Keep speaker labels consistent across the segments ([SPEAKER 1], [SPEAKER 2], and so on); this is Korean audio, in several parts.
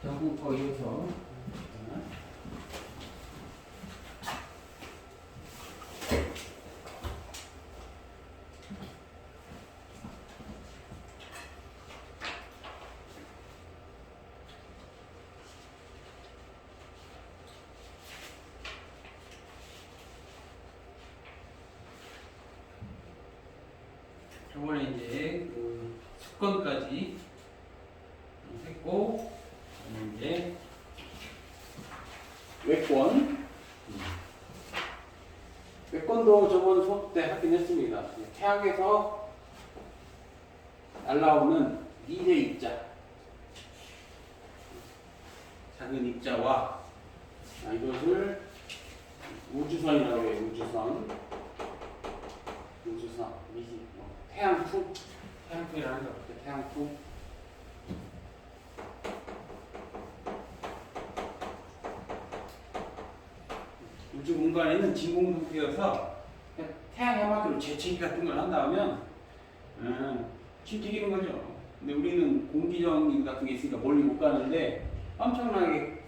[SPEAKER 1] 전국과 이어서 저번에 이제 그 습관까지 했고 이제 외권도 저번 수업 때 하긴 했습니다. 태양에서 날라오는 미세 입자, 작은 입자와 이것을 우주선이라고 해요. 우주선, 태양풍이라는 거 같아요. 태양풍. 우주 공간에는 진공 상태여서 태양 해마크로 재채기 같은 걸 한다면 튀기는 거죠. 근데 우리는 공기정 같은 게 있으니까 멀리 못 가는데 엄청나게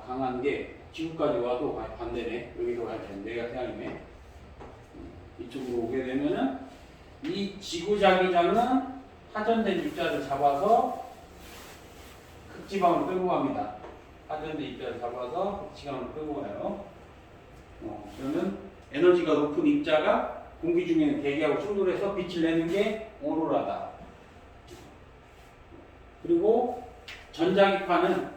[SPEAKER 1] 강한 게 지구까지 와도 반대네. 여기도 갈 텐데 내가 태양이네. 이쪽으로 오게 되면은 이 지구자기장은 하전된 입자를 잡아서 극지방으로 끌고 갑니다. 하전된 입자를 잡아서 극지방으로 끌고 가요. 그러면 에너지가 높은 입자가 공기 중에 대기하고 충돌해서 빛을 내는 게 오로라다. 그리고 전자기파는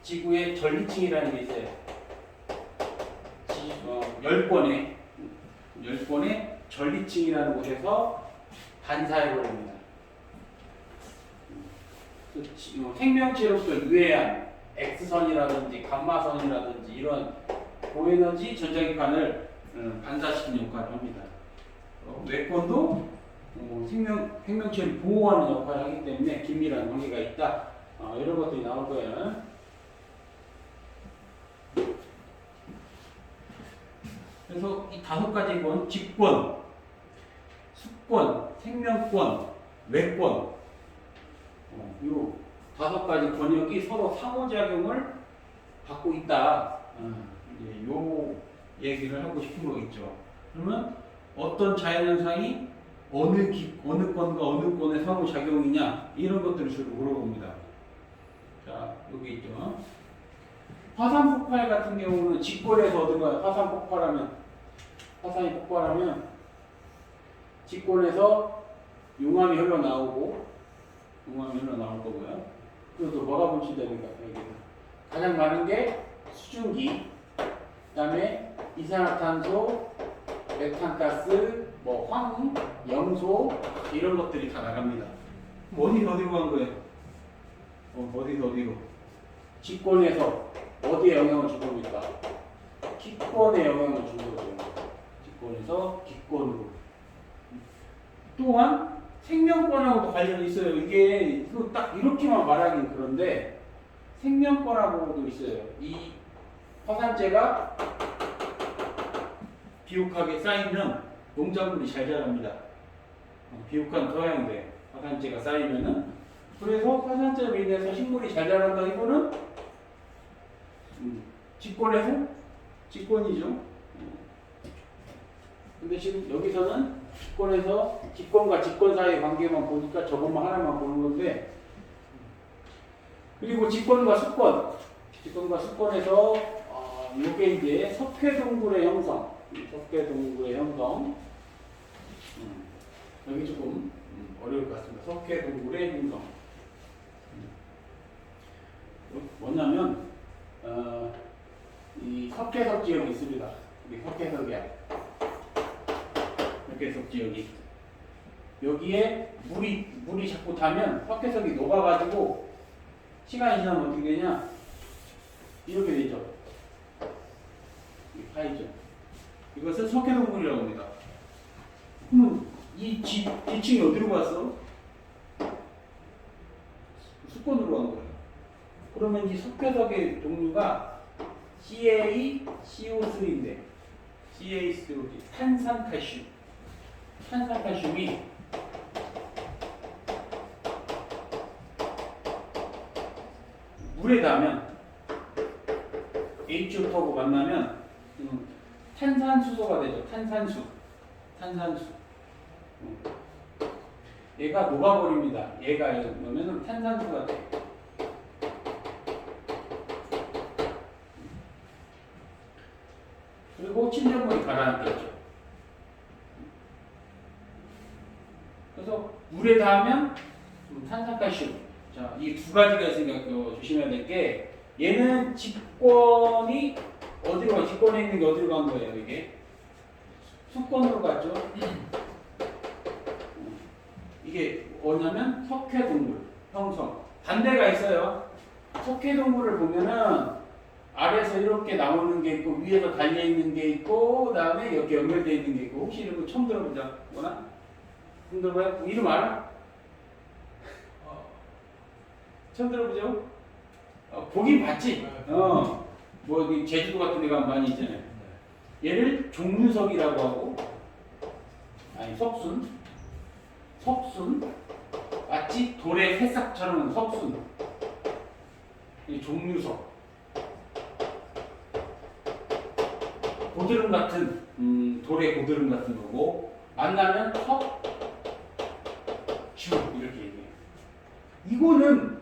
[SPEAKER 1] 지구의 전리층이라는 게 있어요. 10권의 전리층이라는 곳에서 반사해버립니다. 생명체로서 유해한 X선이라든지 감마선이라든지 이런 고에너지 전자기판을 반사시키는 역할을 합니다. 외권도 생명체를 보호하는 역할을 하기 때문에 긴밀한 관계가 있다. 이런 것들이 나올 거예요. 그래서 이 5가지 권, 직권, 수권, 생명권, 외권, 이 5가지 권역이 서로 상호작용을 갖고 있다. 이제 요 얘기를 하고 싶은 거겠죠. 그러면 어떤 자연현상이 어느 권과 어느 권의 상호작용이냐 이런 것들을 주로 물어봅니다. 자, 여기 있죠. 화산 폭발 같은 경우는 직권에서 얻은 거야. 화산이 폭발하면 직권에서 용암이 흘러나올 거고요. 그래서 뭐가 분출됩니까? 가장 많은 게 수증기, 그다음에 이산화탄소, 메탄가스, 황, 염소 이런 것들이 다 나갑니다. 어디로 간 거예요? 어디로? 직권에서 어디에 영향을 준 겁니까? 기권에 영향을 준 거죠. 직권에서 기권으로. 또한 생명권하고도 관련이 있어요. 이게 딱 이렇게만 말하긴 그런데 생명권하고도 있어요. 이 화산재가 비옥하게 쌓이면 농작물이 잘 자랍니다. 비옥한 토양인데 화산재가 쌓이면은 그래서 화산재로 인해서 식물이 잘 자란다. 이거는 직권이죠. 근데 지금 여기서는 직권과 직권 사이의 관계만 보니까 저것만 하나만 보는 건데, 그리고 직권과 수권에서 이게 이제 석회동굴의 형성. 여기 조금 어려울 것 같습니다. 석회동굴의 형성. 뭐냐면 이 석회석 지역이 있습니다. 우리 석회석이야. 석회석 지역이. 여기에 물이 자꾸 타면 석회석이 녹아가지고 시간이 지나면 어떻게 되냐? 이렇게 되죠. 이 파이죠. 이것을 석회동굴이라고 합니다. 그럼 이 지층이 어디로 갔어? 수권으로 간 거예요. 그러면 이 석회석의 종류가 CaCO3인데 CaCO3 탄산칼슘이 물에 닿으면 H2하고 만나면 탄산수소가 되죠. 탄산수. 얘가 녹아버립니다. 얘가 넣으면 탄산수가 돼. 그리고 친전물이 가라앉겠죠. 그래서 물에 닿으면 탄산칼슘. 자, 이 두 가지가 있으니까 조심해야 될 게 얘는 직권이 어디로 가? 직권에 있는 게 어디로 간 거예요? 이게 수권으로 갔죠. 이게 뭐냐면 석회동물 형성. 반대가 있어요. 석회동물을 보면은 아래에서 이렇게 나오는 게 있고 위에서 달려 있는 게 있고 그다음에 이렇게 연결되어 있는 게 있고 혹시 이런 거 처음 들어보자 거나? 처음 들어봐요? 이름 알아? 처음 들어보죠? 보긴 봤지? 뭐 제주도 같은 데가 많이 있잖아요. 얘를 종류석이라고 하고 아니 석순 마치 돌의 새싹처럼 석순 이 종류석 고드름 같은 돌의 고드름 같은 거고 만나면 석주 이렇게 얘기해요. 이거는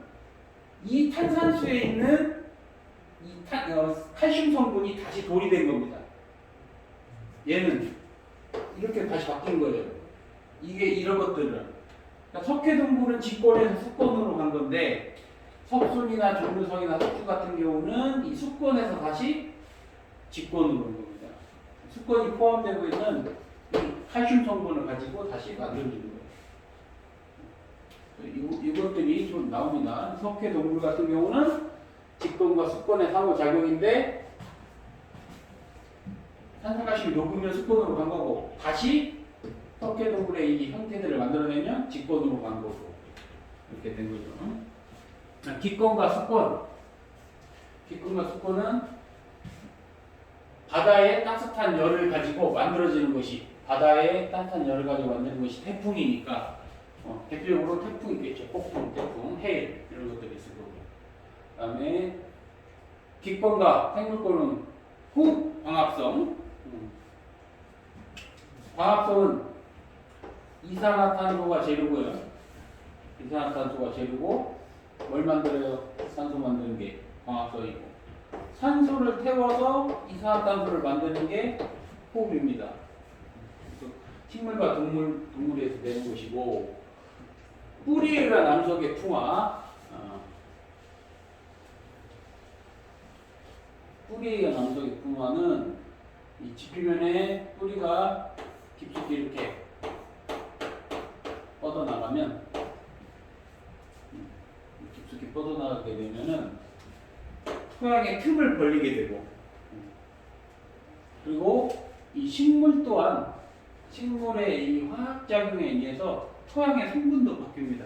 [SPEAKER 1] 이 탄산수에 있는 이 칼슘 성분이 다시 돌이 된 겁니다. 얘는 이렇게 다시 바뀐 거예요. 이게 이런 것들은 그러니까 석회동물은 직권에서 수권으로 간 건데 석순이나 종류석이나 석주 같은 경우는 이 수권에서 다시 직권으로 온 겁니다. 수권이 포함되고 있는 이 칼슘 성분을 가지고 다시 만들어지는 거예요. 이것들이 좀 나옵니다. 석회동물 같은 경우는 직권과 수권의 상호작용인데 탄산칼슘이 녹으면 수권으로 간 거고 다시 석회동물의 이 형태들을 만들어내면 직권으로 간 거고 이렇게 된 거죠. 기권과 수권은 바다의 따뜻한 열을 가지고 만들어지는 것이 바다의 따뜻한 열을 가지고 만드는 것이 태풍이니까 대표적으로 태풍 있겠죠. 폭풍, 태풍, 해일 이런 것들이 있을 거고 그 다음에 기권과 생물권은 후광합성 광합성은 이산화탄소가 재료고요. 이산화탄소가 재료고 뭘 만들어요? 산소 만드는 게 광합성이고 산소를 태워서 이산화탄소를 만드는 게 호흡입니다. 식물과 동물에서 되는 것이고 뿌리가 남석의 풍화 뿌리가 남석의 풍화는 이 지표면에 뿌리가 깊숙이 이렇게 뻗어나가면 깊숙이 뻗어나가게 되면은 토양의 틈을 벌리게 되고 그리고 이 식물 또한 식물의 이 화학작용에 의해서 토양의 성분도 바뀝니다.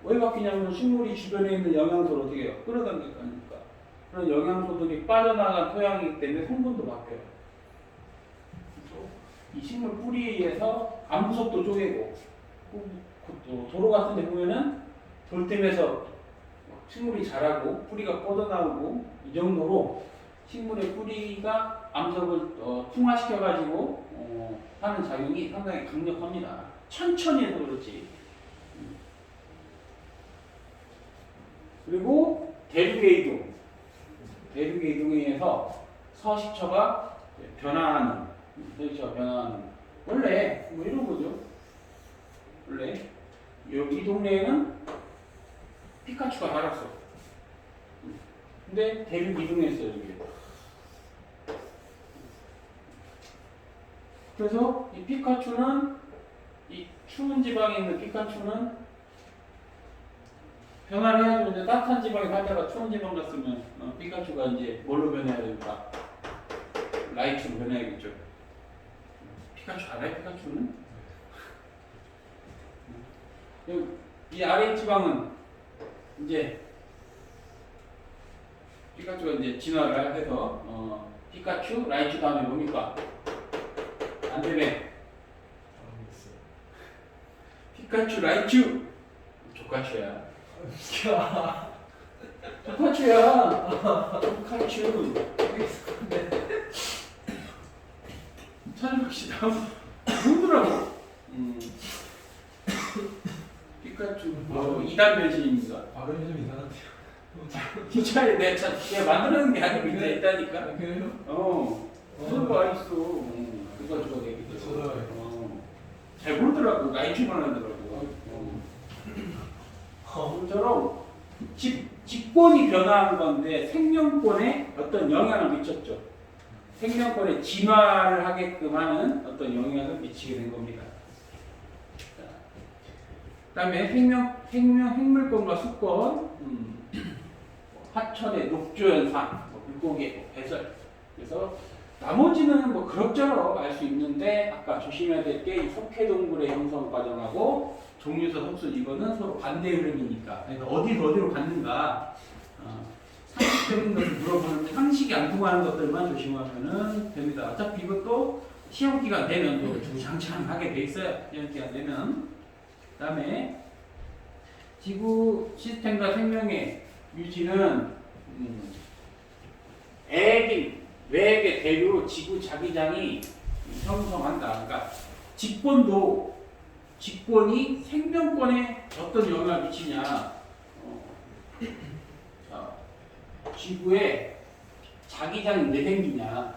[SPEAKER 1] 왜 바뀌냐면 식물이 주변에 있는 영양소를 어떻게 해요? 끌어당길 거 아닙니까? 그런 영양소들이 빠져나간 토양이기 때문에 성분도 바뀌어요. 이 식물 뿌리에 의해서 암석도 쪼개고 도로 같은 데 보면은 돌틈에서 식물이 자라고 뿌리가 뻗어나오고 이 정도로 식물의 뿌리가 암석을 풍화시켜 가지고 하는 작용이 상당히 강력합니다. 천천히 해서 그렇지. 그리고 대륙의 이동에 의해서 서식처가 변화하는 원래 뭐 이런 거죠. 원래 여기 동네에는 피카츄가 살았어. 근데 대륙 이동했어요 여기. 그래서 이 피카츄는 이 추운 지방에 있는 피카츄는 변화를 해야죠. 이제 따뜻한 지방에 살다가 추운 지방 갔으면 피카츄가 이제 뭘로 변해야 될까? 라이트로 변해야겠죠. 피카츄 알아요? 피카츄는? 이 아래 지방은 이제 피카츄가 이제 진화를 해서 피카츄, 라이츄 다음에 뭡니까? 안되네. 피카츄, 라이츄. 조카츄야. 칼슘이야. 칼슘. 찾아봅시다. 뭐더라고? 피카츄. 이단 변신입니다.
[SPEAKER 2] 발음이 좀 이상한데요.
[SPEAKER 1] 기차에 내 차, 걔가 만드는 게 아니고 밑에 있다니까.
[SPEAKER 2] 아, 그래요?
[SPEAKER 1] 그런 거 있어. 그거 저거 얘기들. 잘 모르더라고. 나이 출발하더라고. 처럼 직권이 변화한 건데 생명권에 어떤 영향을 미쳤죠. 생명권에 진화를 하게끔 하는 어떤 영향을 미치게 된 겁니다. 그 다음에 생물권과 수권, 하천의 녹조현상, 물고기의 배설. 그래서 나머지는 뭐 그럭저럭 알 수 있는데 아까 조심해야 될 게 이 속해동물의 형성 과정하고 종류서 속수 이거는 서로 반대 흐름이니까. 그러니까 어디로 갔는가 상식적인 것을 물어보는데 상식이 안 통하는 것들만 조심하면 됩니다. 어차피 이것도 시험 기간 되면 또 주장창하게 돼 있어요. 시험 기간 되면. 그다음에 지구 시스템과 생명의 유지는 외액의 대류로 지구 자기장이 형성한다. 그러니까 직권이 생명권에 어떤 영향을 미치냐. 지구에 자기장이 왜 생기냐.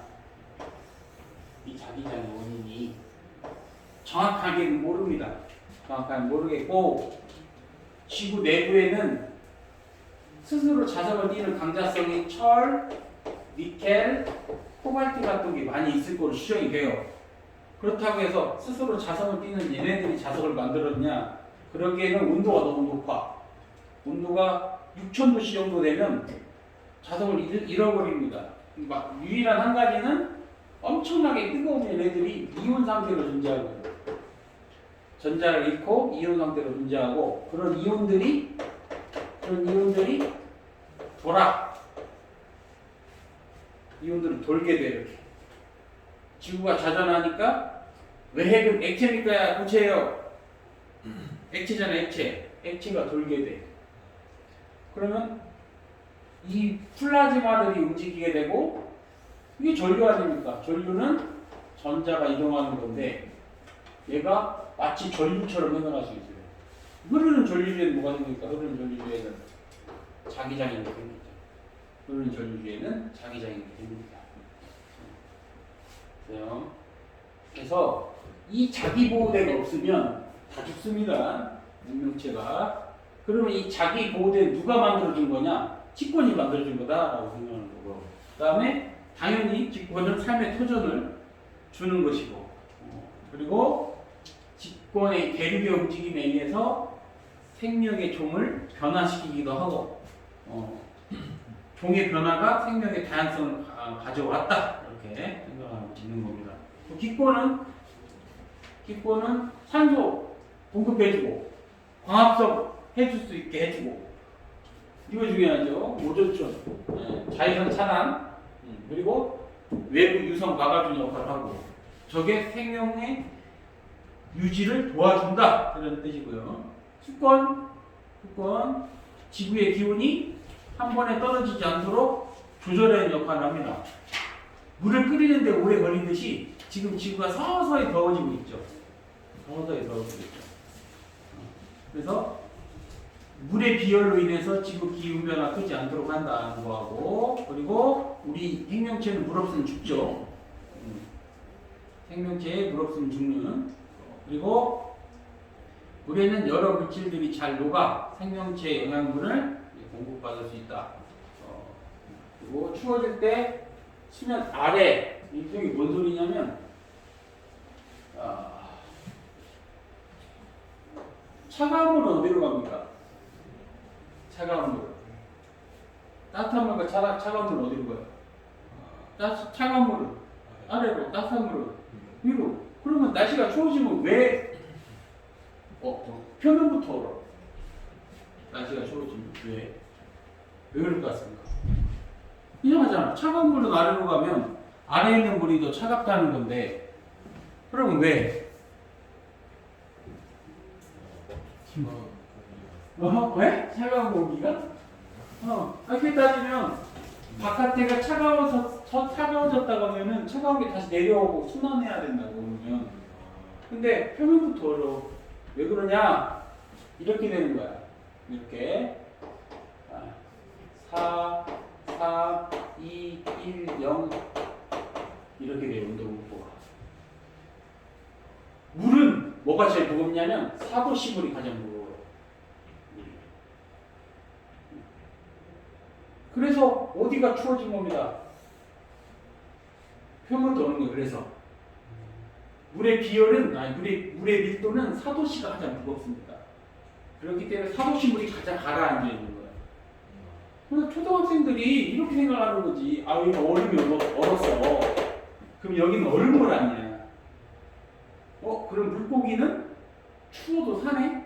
[SPEAKER 1] 이 자기장의 원인이 정확하게는 모릅니다. 정확하게 모르겠고 지구 내부에는 스스로 자석을 띠는 강자성이 철, 니켈, 코발트 같은 게 많이 있을 거로 추정이 돼요. 그렇다고 해서 스스로 자석을 띠는 얘네들이 자석을 만들었냐? 그러기에는 온도가 너무 높아. 온도가 6000도씨 정도 되면 자석을 잃어버립니다. 유일한 한 가지는 엄청나게 뜨거운 얘네들이 이온 상태로 존재하고 전자를 잃고 이온 상태로 존재하고 그런 이온들이 이온들은 돌게 돼 이렇게. 지구가 자전하니까 외핵은 액체입니까? 고체예요. 액체잖아 액체. 액체가 돌게 돼. 그러면 이 플라즈마들이 움직이게 되고 이게 전류 아닙니까? 전류는 전자가 이동하는 건데 얘가 마치 전류처럼 해석할 수 있어요. 흐르는 전류주에는 뭐가 생깁니까? 흐르는 전류주에는 자기장이 생기죠. 흐르는 전류주에는 자기장이 생깁니다. 그래서 이 자기보호대가 없으면 다 죽습니다. 생명체가. 그러면 이 자기보호대 누가 만들어준 거냐? 직권이 만들어준 거다라고 생각하는 거고. 그 다음에 당연히 직권은 삶의 토전을 주는 것이고 그리고 직권의 대륙의 움직임에 의해서 생명의 종을 변화시키기도 하고 종의 변화가 생명의 다양성을 가져왔다 이렇게 생각하고 있는 겁니다. 기권은 산소 공급해주고 광합성 해줄 수 있게 해주고 이거 중요하죠. 오존층, 자외선 차단 그리고 외부 유성 막아주는 역할을 하고 저게 생명의 유지를 도와준다 이런 뜻이고요. 수권 지구의 기온이 한 번에 떨어지지 않도록 조절하는 역할을 합니다. 물을 끓이는데 오래 걸리듯이 지금 지구가 서서히 더워지고 있죠. 그래서 물의 비열로 인해서 지구 기후 변화 크지 않도록 한다는 거하고 그리고 우리 생명체는 물 없으면 죽죠. 생명체에 물 없으면 죽는 그리고 물에는 여러 물질들이 잘 녹아 생명체의 영양분을 공급받을 수 있다. 그리고 추워질 때 수면 아래 이게 뭔 소리냐면 차가운 물은 어디로 갑니까? 차가운 물. 따뜻한 물과 차가운 물은 어디로 가요? 차가운 물은 아래로, 따뜻한 물은 위로. 그러면 날씨가 추워지면 왜 표면부터 얼어? 날씨가 추워지면 왜 그럴 것 같습니까? 이상하잖아. 차가운 물은 아래로 가면 아래에 있는 물이 더 차갑다는 건데 그러면 왜? 왜? 차가운 공기가? 이렇게 따지면 바깥에가 차가워졌다고 하면은 차가운 게 다시 내려오고 순환해야 된다고 그러면. 근데 표면부터 어려워. 왜 그러냐? 이렇게 되는 거야. 이렇게 4, 4, 2, 1, 0 이렇게 돼요. 온도분포가. 물은 뭐가 제일 무겁냐면 사도시물이 가장 무거워요. 그래서 어디가 추워진 겁니다. 표면도 어는 거예요. 그래서 물의 비열은 물의 밀도는 사도시가 가장 무겁습니다. 그렇기 때문에 사도시물이 가장 가라앉아 있는 거예요. 그래서 초등학생들이 이렇게 생각하는 거지. 여기 얼음이 얼었어. 그럼 여기는 얼음물 아니야. 그럼 물고기는 추워도 사네?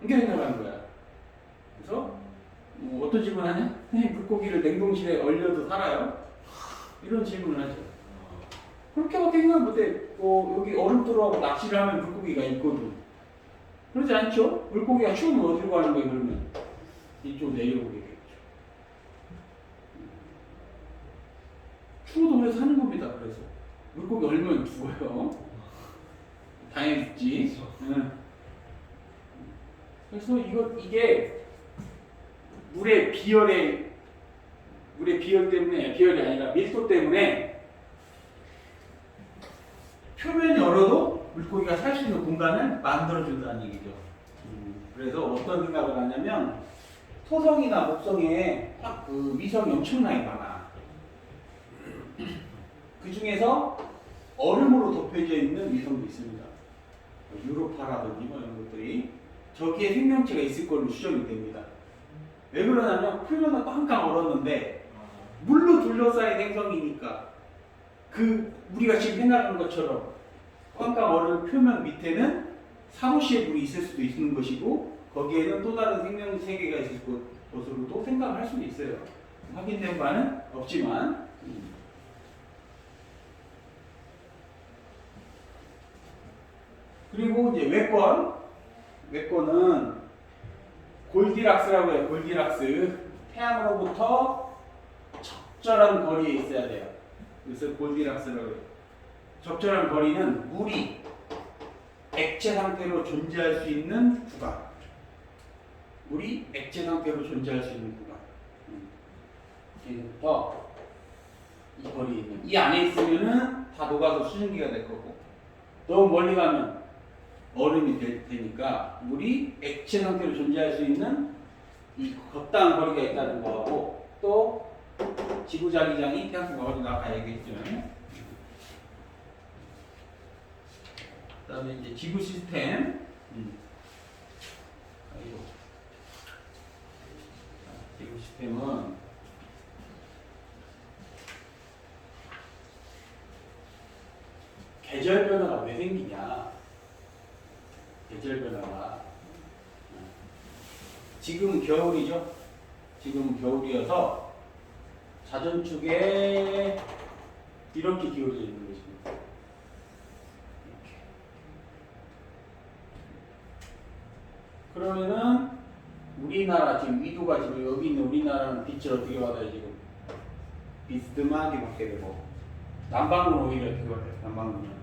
[SPEAKER 1] 이렇게 생각하는 거야. 그래서 어떤 질문 하냐? 물고기를 냉동실에 얼려도 살아요? 이런 질문을 하죠. 그렇게밖에 생각 못해. 여기 얼음 들어가고 낚시를 하면 물고기가 있거든. 그러지 않죠? 물고기가 추우면 어디로 가는 거예요, 그러면? 이쪽 내려오게. 추워도 그래서 사는 겁니다. 그래서 물고기 얼면 죽어요. 당연히 죽지. 그래서 이게 물의 비열이 아니라 밀도 때문에 표면이 얼어도 물고기가 살 수 있는 공간을 만들어준다는 얘기죠. 그래서 어떤 생각을 하냐면 토성이나 목성에 그 위성이 엄청나게 많아. 그 중에서 얼음으로 덮여져 있는 위성도 있습니다. 유로파라든지 이런 것들이 저기에 생명체가 있을 걸로 추정이 됩니다. 왜 그러냐면 표면은 꽝꽝 얼었는데 물로 둘러싸인 행성이니까 우리가 지금 생각하는 것처럼 꽝꽝 얼은 표면 밑에는 사도시의 물이 있을 수도 있는 것이고 거기에는 또 다른 생명 세계가 있을 것으로도 생각할 수도 있어요. 확인된 바는 없지만 그리고 이제 외권은 골디락스라고 해요. 골디락스. 태양으로부터 적절한 거리에 있어야 돼요. 그래서 골디락스라고 해요. 적절한 거리는 물이 액체 상태로 존재할 수 있는 구간. 물이 액체 상태로 존재할 수 있는 구간. 여기서부터 이 거리에 있는. 이 안에 있으면은 다 녹아서 수증기가 될 거고. 너무 멀리 가면 얼음이 되니까 물이 액체 상태로 존재할 수 있는 이 적당한 거리가 있다는 거하고 또 지구 자기장이 태양성 어디 나가 얘기했죠. 그다음에 이제 지구 시스템. 지구 시스템은 계절 변화가 왜 생기냐? 계절 변화가 지금 겨울이죠. 지금 겨울이어서 자전축에 이렇게 기울어져 있는 것입니다. 이렇게. 그러면은 우리나라 지금 위도가 지금 여기 있는 우리나라는 빛을 어떻게 받아요? 지금 비스듬하게 받게 되고 남반구는 오히려 어떻게 받아요? 남반구는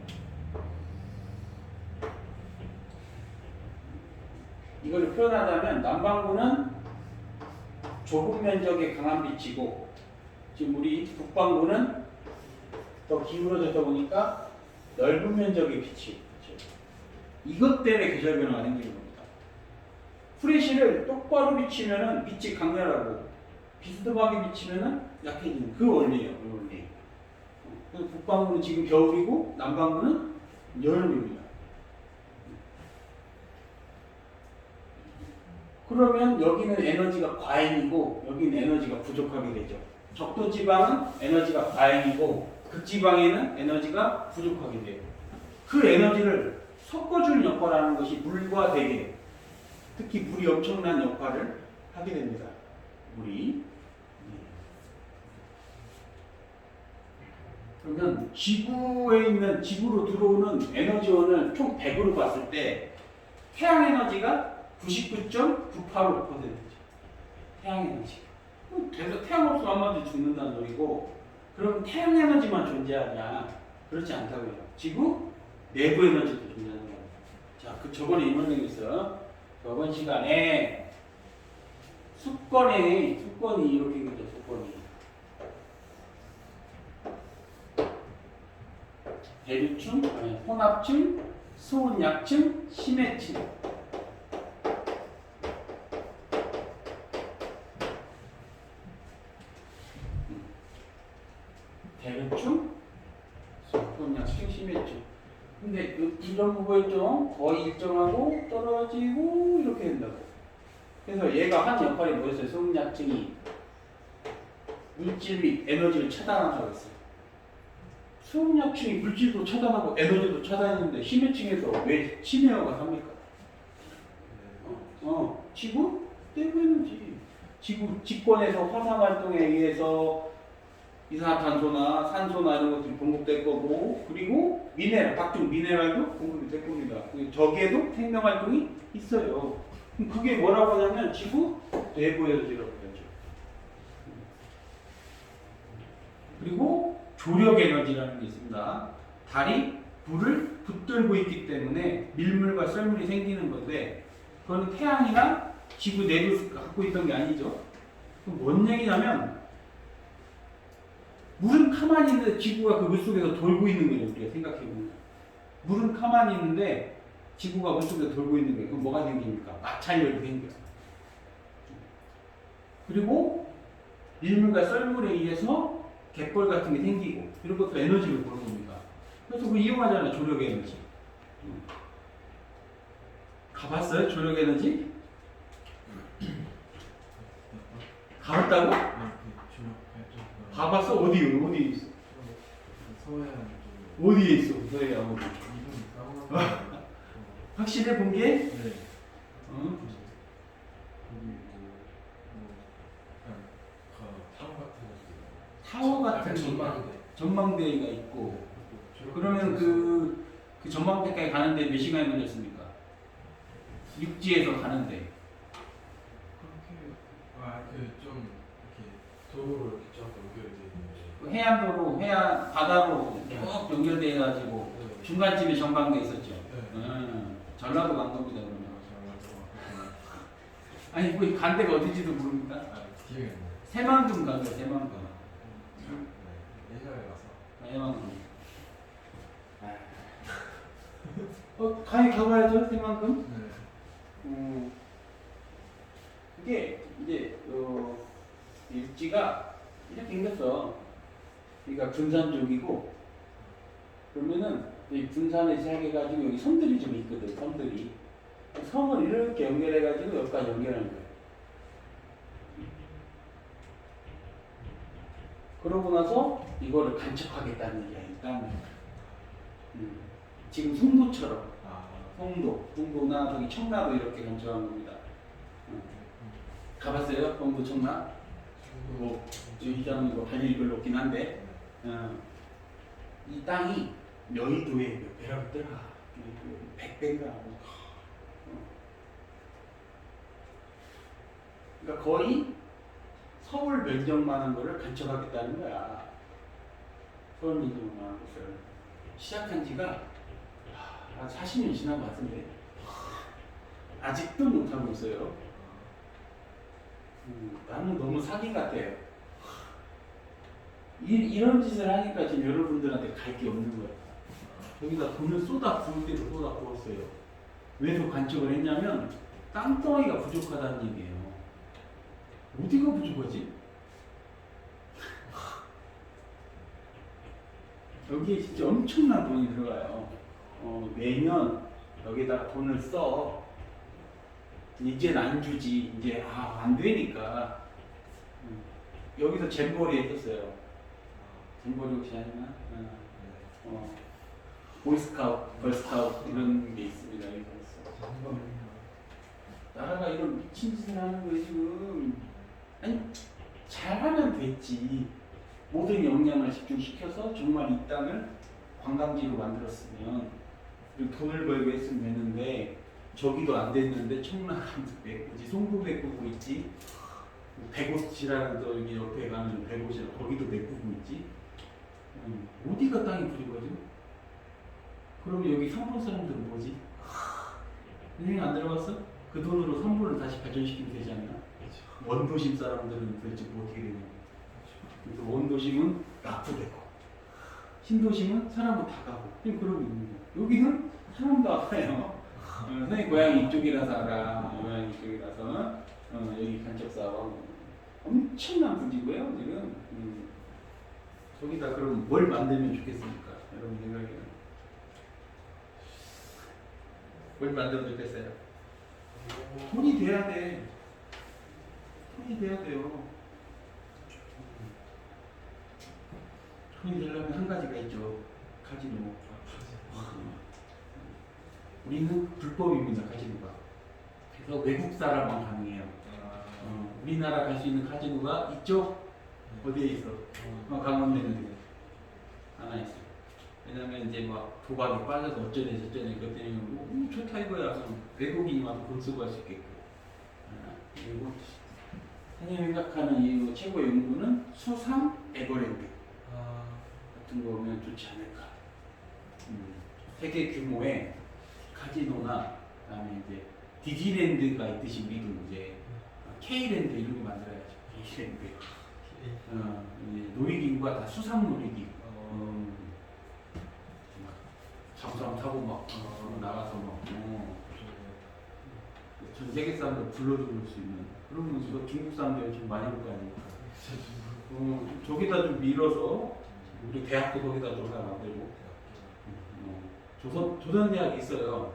[SPEAKER 1] 이걸 표현하자면 남반구는 좁은 면적의 강한 빛이고 지금 우리 북반구는 더 기울어져서 보니까 넓은 면적의 빛이 그렇죠? 이것 때문에 계절 변화가 생기는 겁니다. 프레시를 똑바로 비치면은 빛이 강렬하고 비스듬하게 비치면은 약해지는 그 원리예요. 그 원리. 그래서 북반구는 지금 겨울이고 남반구는 여름입니다. 그러면 여기는 에너지가 과잉이고 여기는 에너지가 부족하게 되죠. 적도 지방은 에너지가 과잉이고 극지방에는 에너지가 부족하게 돼요. 그 에너지를 섞어주는 역할을 하는 것이 물과 대기, 특히 물이 엄청난 역할을 하게 됩니다. 물이. 그러면 지구로 들어오는 에너지원을 총 100으로 봤을 때 태양 에너지가 99.985%죠. 태양 에너지. 그래서 태양 없으면 한마디 죽는다는 소리고, 그럼 태양 에너지만 존재하냐? 그렇지 다고요. 지구 내부 에너지도 존재하는 거예요. 자, 저번에 이런 얘기 있어. 저번 시간에 수건이 이렇게 생겼죠. 수건이. 대류층, 혼합층, 수온약층, 심해층. 대류층, 수온약층, 심해층. 근데 이런 부분이 좀 거의 일정하고 떨어지고 이렇게 된다고. 그래서 얘가 한 역할이 뭐였어요? 수온약층이 물질 및 에너지를 차단한다고 했어요. 수온약층이 물질도 차단하고 에너지도 차단했는데 심해층에서 왜 심해어가 합니까? 지구 내부 에너지. 지구 직권에서 화산 활동에 의해서 이산화탄소나 산소나 이런 것들이 공급될 거고, 그리고 미네랄, 각종 미네랄도 공급이 될 겁니다. 저기에도 생명 활동이 있어요. 그럼 그게 뭐라고 하냐면 지구 내부 에너지라고 하죠. 그리고 조력 에너지라는 게 있습니다. 달이 불을 붙들고 있기 때문에 밀물과 썰물이 생기는 건데, 그건 태양이나 지구 내부 갖고 있던 게 아니죠. 그럼 뭔 얘기냐면 물은 가만히 있는데 지구가 그 물속에서 돌고 있는 거죠. 우리가 생각해보면 물은 가만히 있는데 지구가 물속에서 돌고 있는 거예요. 그럼 뭐가 생깁니까? 마찰력이 생겨요. 그리고 밀물과 썰물에 의해서 갯벌 같은 게 생기고, 이런 것도 에너지를 보는 겁니다. 그래서 그거 이용하잖아요. 조력 에너지. 가봤어요? 조력 에너지? 가봤다고? 가봤어? 어디 있어?
[SPEAKER 2] 서해안
[SPEAKER 1] 어디에 있어? 서해안 어디? 확실해 본 게?
[SPEAKER 2] 네.
[SPEAKER 1] 타워 같은 전망대가 있고. 그러면 그 전망대까지 가는데 몇 시간이 걸렸습니까? 육지에서 가는데.
[SPEAKER 2] 그렇게 좀 이렇게 도로로 이렇게 쫙 연결돼 있는데.
[SPEAKER 1] 해안도로, 바다로 쭉 연결돼 가지고 중간쯤에 전망대 있었죠. 전라도 간 겁니다. 그러면. 아니 뭐 간 데가 어딘지도 모릅니까?
[SPEAKER 2] 기억이 안 나요.
[SPEAKER 1] 새만금 간 거야. 새만금.
[SPEAKER 2] 예전에 가서.
[SPEAKER 1] 새만금. 가봐야죠. 새만금.
[SPEAKER 2] 네.
[SPEAKER 1] 이게 이제 일지가 이렇게 생겼어. 그러니까 군산 쪽이고, 그러면은 이 군산에 시작해가지고 여기 섬들이 좀 있거든. 섬들이. 섬을 이렇게 연결해가지고 여기까지 연결하는 거예요. 그러고 나서 이거를 간척하겠다는 얘기야. 일단 지금 송도처럼, 송도나 저기 청라도 이렇게 간척한 겁니다. 가봤어요? 송도 청라? 뭐 이장은 뭐 할 일이 별로 없긴 한데, 이 땅이 여의도에 몇 배라고 했더라? 100배인가? 그러니까 거의 서울 면적만한 거를 간척하겠다는 거야. 서울 면적만한 것을. 시작한 지가 한 40년 지난 것 같은데 아직도 못하고 있어요. 나는 너무 사기 같아요. 이런 짓을 하니까 지금 여러분들한테 갈 게 없는 거야. 여기다 돈을 쏟아 부을 대로 쏟아 부었어요. 왜 더 간척을 했냐면 땅덩이가 부족하다는 얘기예요. 어디가 부족하지? 여기에 진짜 엄청난 돈이 들어가요. 매년 여기다가 돈을 써. 이제는 안 주지. 이제 안 되니까. 여기서 잼버리 했었어요. 잼버리 혹시 아시나? 보이스카우트, 걸스카우트 이런 게 있습니다. 여기서 나라가 이런 미친 짓을 하는 거예요 지금. 아니 잘하면 됐지. 모든 역량을 집중시켜서 정말 이 땅을 관광지로 만들었으면, 그리고 돈을 벌게 했으면 됐는데, 저기도 안 됐는데 청라도 메꾸지, 송도 메꾸고 있지. 백옷이라는 또 여기 옆에 가는 백옷이라 거기도 메꾸고 있지. 어디가 땅이 부리거든? 그럼 여기 3번 사람들은 뭐지? 은행 안 들어갔어? 그 돈으로 3번을 다시 발전시키면 되지 않나? 원도심 사람들은 도대체 뭐 어떻게 되냐? 그래서 원도심은 납부되고 신도심은 사람은 다 가고 그러고 있는 거야. 여기는 사람도 안 가요. 선생님 고향이 이쪽이라서 알아. 고향이 이쪽이라서 여기 간척사업 엄청난 분위고요 지금. 저기다 그럼 뭘 만들면 좋겠습니까? 여러분 생각에는 뭘 만들면 좋겠어요? 돈이 돼야 돼. 돈이 돼야 돼요. 돈이 되려면 한 가지가 있죠. 카지노. 우리는 불법입니다. 카지노가. 그래서 외국 사람만 가능해요. 우리나라 갈 수 있는 카지노가 이쪽 어디에 있어? 강원도에 하나 있어. 왜냐면 이제 막 도박에 빠져서 어쩌네 저쩌네 그랬더니 좋다 이거야. 그럼 외국인이 와서 돈 쓰고 할 수 있게끔. 그리고 선생님이 생각하는 이 최고의 연구는 수상 에버랜드 같은 거면 좋지 않을까. 세계 규모의 카지노나 그다음에 이제 디즈니랜드가 있듯이 우리도 이제 K랜드 이런 거 만들어야죠. K랜드. 이제 놀이기구가 다 수상 놀이기구. 잠수함 타고 막 나가서 막 전 세계 사람들 불러들일 수 있는. 그러면 이거 중국 사람들 좀 많이 올 거 아닙니까? 저기다 좀 밀어서 우리 대학도 거기다 들어가 만들고. 조선대학이 있어요.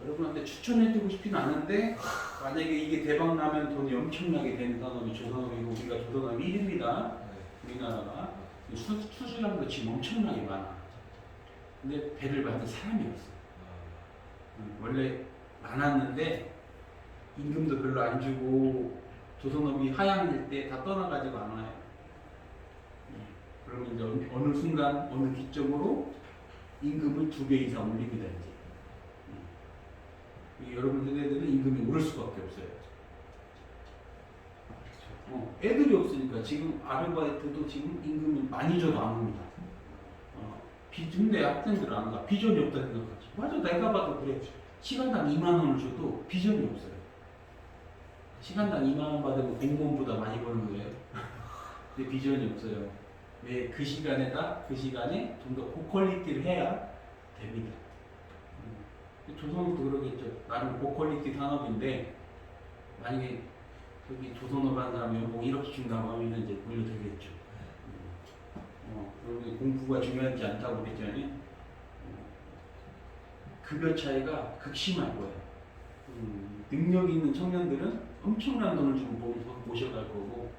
[SPEAKER 1] 여러분한테 추천해주고 싶진 않은데 만약에 이게 대박 나면 돈이 엄청나게 되는 산업이 조선업이고 우리가 조선업 1위입니다. 우리나라가 수주량도 지금 엄청나게 많아. 근데 배를 받는 사람이 없어. 원래 많았는데 임금도 별로 안 주고 조선업이 하향될 때 다 떠나가지고 안 와요. 그러면 이제 어느 순간 어느 기점으로 임금을 2배 이상 올립니다. 이제 여러분 세대들은 임금이 오를 수밖에 없어요. 애들이 없으니까 지금 아르바이트도 지금 임금이 많이 줘도 안 옵니다. 근데 학생들은 안 가. 비전이 없다 생각하지. 맞아, 내가 봐도 그래. 시간당 2만 원을 줘도 비전이 없어요. 시간당 2만 원 받으면 공무원보다 많이 버는 거예요. 근데 비전이 없어요. 왜 그 시간에다 그 시간에 좀 더 고퀄리티를 해야 됩니다. 조선업도 그러겠죠. 나는 고퀄리티 산업인데 만약에 여기 조선업 하는 사람이 연봉 1억씩 준다고 하면 이제 몰려들겠죠. 그리고 공부가 중요하지 않다고 그랬잖아요. 급여 차이가 극심할 거예요. 능력 있는 청년들은 엄청난 돈을 주고 모셔갈 거고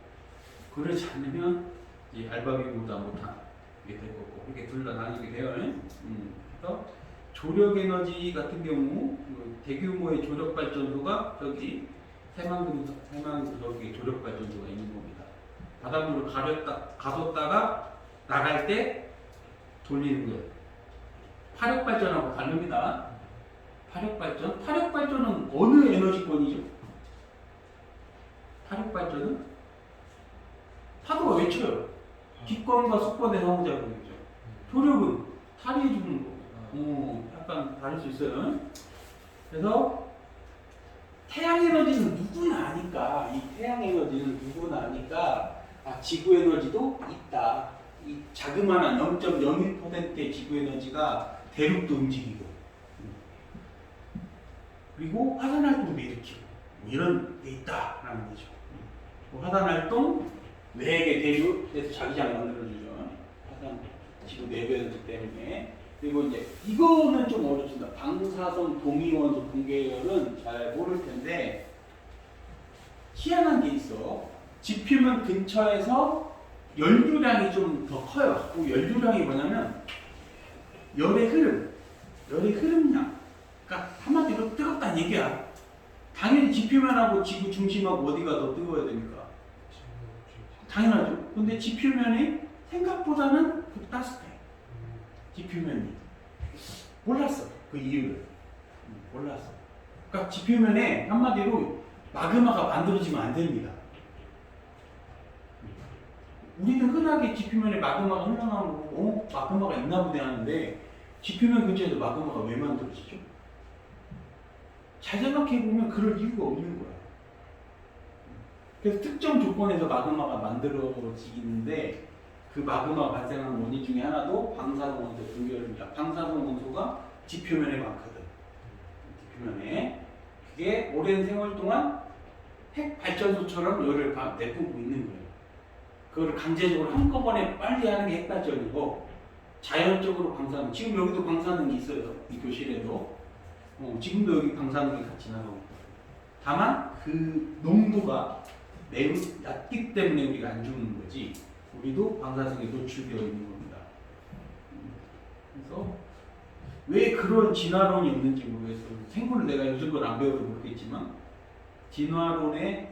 [SPEAKER 1] 그렇지 않으면 이제 알바비보다 못하게 될 거고 이렇게 둘 다 나뉘게 돼요. 그래서 조력 에너지 같은 경우 대규모의 조력 발전소가 저기 새만금 저기 조력 발전소가 있는 겁니다. 바닷물을 가뒀다가 나갈 때 돌리는 거예요. 파력 발전하고 다릅니다. 파력 발전은 어느 에너지권이죠? 파력 발전은 파도가 왜 쳐요? 기권과 수권의 상호작용이죠. 조력은 탈이 해주는 거고, 약간 다를 수 있어요. 그래서 태양 에너지는 누구나 아니까, 이 태양 에너지는 누구나 아니까, 지구 에너지도 있다. 이 자그마한 0.01%의 지구 에너지가 대륙도 움직이고, 그리고 화산 활동도 일으키고, 이런 게 있다라는 거죠. 화산 활동, 외계 대륙에서 자기장 만들어주죠. 화산 지구 내부에너지 때문에. 그리고 이제 이거는 좀 어렵습니다. 방사성 동위원소 붕괴율은 잘 모를 텐데 희한한 게 있어. 지표면 근처에서 연료량이 좀 더 커요. 그 연료량이 뭐냐면 열의 흐름량. 그러니까 한마디로 뜨겁다는 얘기야. 당연히 지표면하고 지구 중심하고 어디가 더 뜨거워야 됩니까? 당연하죠. 근데 지표면이 생각보다는 따뜻해. 지표면이. 몰랐어. 그 이유를. 몰랐어. 그러니까 지표면에 한마디로 마그마가 만들어지면 안 됩니다. 우리는 흔하게 지표면에 마그마가 흘러나오고 마그마가 있나 보네 하는데 지표면 근처에서 마그마가 왜 만들어지죠? 잘 생각해보면 그럴 이유가 없는 거야. 그래서 특정 조건에서 마그마가 만들어지는데 그 마그마가 발생하는 원인 중에 하나도 방사성 원소 분결입니다. 방사성 원소가 지표면에 많거든. 지표면에. 그게 오랜 세월 동안 핵 발전소처럼 열을 내뿜고 있는 거예요. 그걸 강제적으로 한꺼번에 빨리 하는 게 핵 발전이고 자연적으로 방사능. 지금 여기도 방사능이 있어요. 이 교실에도. 지금도 여기 방사능이 같이 나가고 있고. 다만 그 농도가 매우 낮기 때문에 우리가 안 죽는 거지. 우리도 방사성에 노출되어 있는 겁니다. 그래서 왜 그런 진화론이 있는지 모르겠어요. 생물을 내가 요즘 걸 안 배워서 모르겠지만 진화론의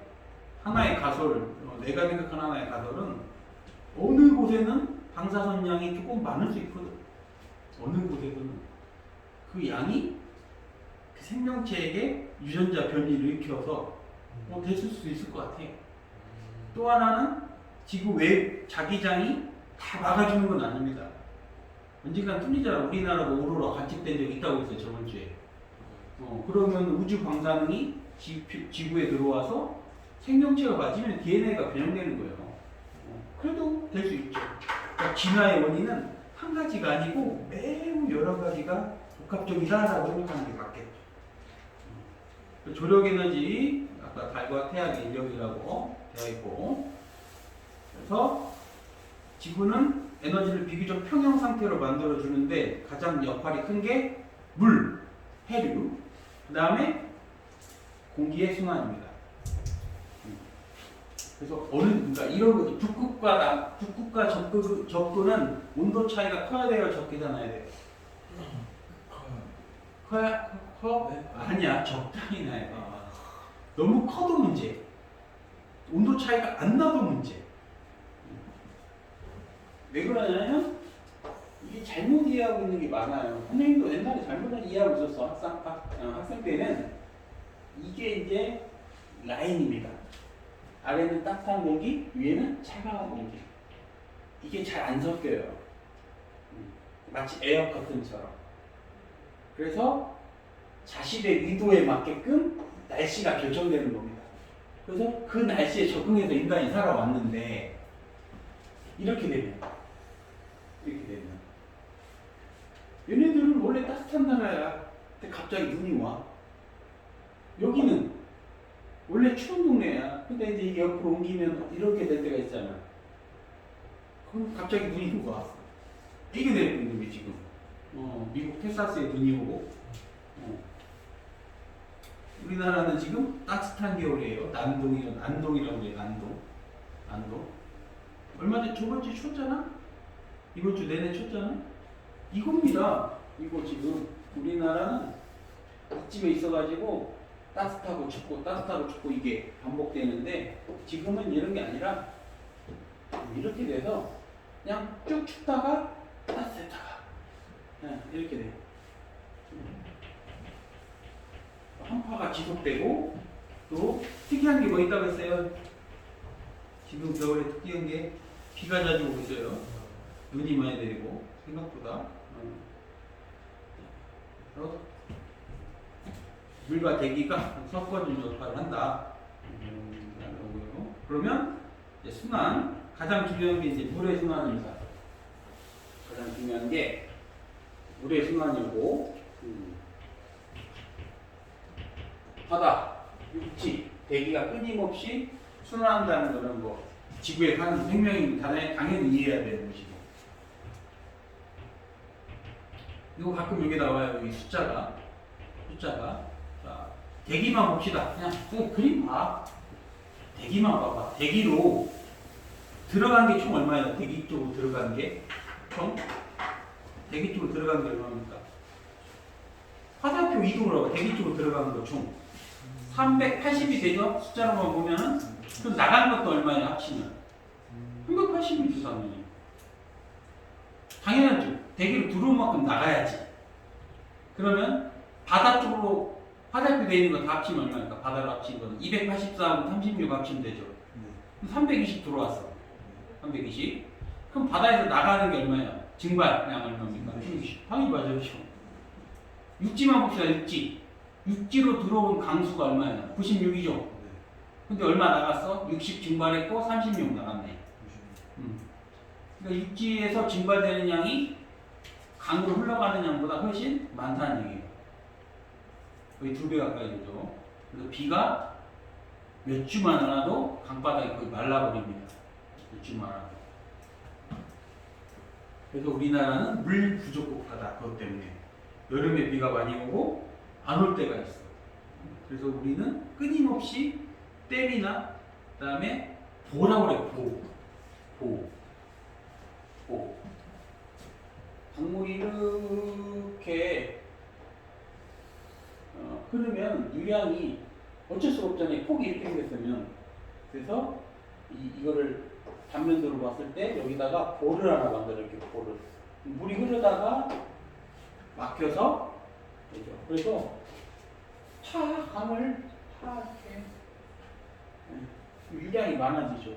[SPEAKER 1] 하나의 가설, 내가 생각하는 하나의 가설은 어느 곳에는 방사선 양이 조금 많을 수 있거든. 어느 곳에서는 그 양이 그 생명체에게 유전자 변이를 일으켜서 됐을 수도 있을 것 같아. 또 하나는 지구 외 자기장이 다 막아주는 건 아닙니다. 언젠간 뚫리잖아. 우리나라도 오로라 관측된 적이 있다고 했어요, 저번 주에. 그러면 우주 방사능이 지구에 들어와서 생명체가 맞으면 DNA가 변형되는 거예요. 그래도 될 수 있죠. 그러니까 진화의 원인은 한 가지가 아니고 매우 여러 가지가 복합적이다라고 생각하는 게 맞겠죠. 조력에너지, 아까 달과 태양의 인력이라고 되어 있고, 그래서 지구는 에너지를 비교적 평형 상태로 만들어주는데 가장 역할이 큰 게 물, 해류, 그 다음에 공기의 순환입니다. 그래서 그러니까 이런 북극과 적도는 온도 차이가 커야 돼요, 적게 나야 돼요? 커?
[SPEAKER 2] 네.
[SPEAKER 1] 아니야, 적당히 나야 돼. 너무 커도 문제. 온도 차이가 안 나도 문제. 왜 그러냐면 이게 잘못 이해하고 있는 게 많아요. 선생님도 옛날에 잘못 이해하고 있었어. 학생 때는 이게 이제 라인입니다. 아래는 따뜻한 공기, 위에는 차가운 공기. 이게 잘 안 섞여요. 마치 에어 커튼처럼. 그래서 자신의 의도에 맞게끔 날씨가 결정되는 겁니다. 그래서 그 날씨에 적응해서 인간이 살아왔는데 이렇게 되면 얘네들은 원래 따뜻한 나라야. 근데 갑자기 눈이 와. 여기는 원래 추운 동네야. 근데 이제 이게 옆으로 옮기면 이렇게 될 때가 있잖아. 그럼 갑자기 눈이 와. 이게 되고 있는 게 지금. 미국 텍사스에 눈이 오고. 우리나라는 지금 따뜻한 겨울이에요. 난동이라고 해요. 난동. 얼마 전에 저번 주에 춥잖아? 이번 주 내내 춥잖아? 이겁니다. 이거 지금 우리나라는 이쯤에 있어가지고 따뜻하고 춥고 이게 반복되는데 지금은 이런 게 아니라 이렇게 돼서 그냥 쭉 춥다가 따뜻했다가 이렇게 돼. 한파가 지속되고 또 특이한 게 뭐 있다고 했어요? 지금 겨울에 특이한 게 비가 자주 오고 있어요. 눈이 많이 내리고 생각보다. 그래서 물과 대기가 섞어주는 역할을 한다. 그러면 이제 순환, 가장 중요한 게 이제 물의 순환입니다. 가장 중요한 게 물의 순환이고, 바다, 육지, 대기가 끊임없이 순환한다는 거는 뭐 지구에 사는 생명이 당연히 이해해야 되는 것이고. 이거 가끔 여기 나와요. 여기 숫자가. 자, 대기만 봅시다. 그냥 그림 봐. 대기만 봐봐. 대기로 들어간 게 총 얼마예요? 대기 쪽으로 들어간 게 총? 대기 쪽으로 들어간 게 얼마입니까? 화살표 이동을 하고 대기 쪽으로 들어가는 거 총 380이 되죠? 숫자로만 보면은. 그럼 나간 것도 얼마예요? 합치면 380이죠 당연히. 당연하죠. 대기로 들어온 만큼 나가야지. 그러면 바다 쪽으로 화살표 돼 있는 거 다 합치면 얼마니까? 바다로 합친 거는 284하고 36 합치면 되죠. 320 들어왔어. 320. 그럼 바다에서 나가는 게 얼마야? 증발량 얼마입니까? 120. 당연히 맞아요. 육지만 봅시다. 육지로 들어온 강수가 얼마야? 96이죠. 근데 얼마 나갔어? 60 증발했고 36 나갔네. 그러니까 육지에서 증발되는 양이 강으로 흘러가는 양보다 훨씬 많다는 얘기예요. 거의 2배 가까이 되죠. 그래서 비가 몇 주만 와도 강바닥이 거의 말라버립니다. 몇 주만 와도. 그래서 우리나라는 물 부족 국가다. 그것 때문에 여름에 비가 많이 오고 안 올 때가 있어. 그래서 우리는 끊임없이 댐이나 그다음에 보라고 그래. 보. 강물이 이렇게 흐르면 유량이 어쩔 수가 없잖아요. 폭이 이렇게 생겼으면. 그래서 이거를 단면도로 봤을 때 여기다가 보를 하나 만들어 이렇게 보를. 물이 흐르다가 막혀서 되죠. 그래서 강을 이렇게 유량이 많아지죠.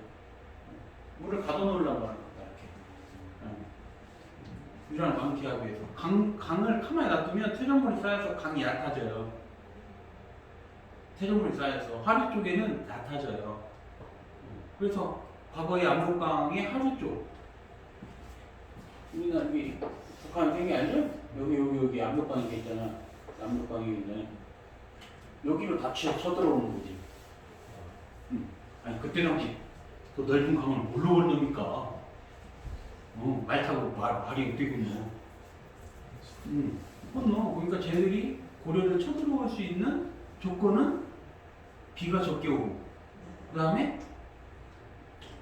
[SPEAKER 1] 물을 가둬놓으려고 하는 거다 이렇게. 유량을 방지하기 위해서 강을 가만히 놔두면 퇴적물이 쌓여서 강이 얕아져요. 퇴적물이 쌓여서 하류 쪽에는 얕아져요. 그래서 과거에 압록강의 하류 쪽 우리나라 여기 북한 생기 알죠? 여기 압록강이 돼 있잖아. 압록강이 있잖아. 여기로 다 쳐들어오는 거지. 아니 그때 당시 그 넓은 강을 뭘로 건넙니까? 말 타고 말이 어떻게 건너? 건너. 그러니까 쟤들이 고려를 쳐들어올 수 있는 조건은 비가 적게 오고, 그 다음에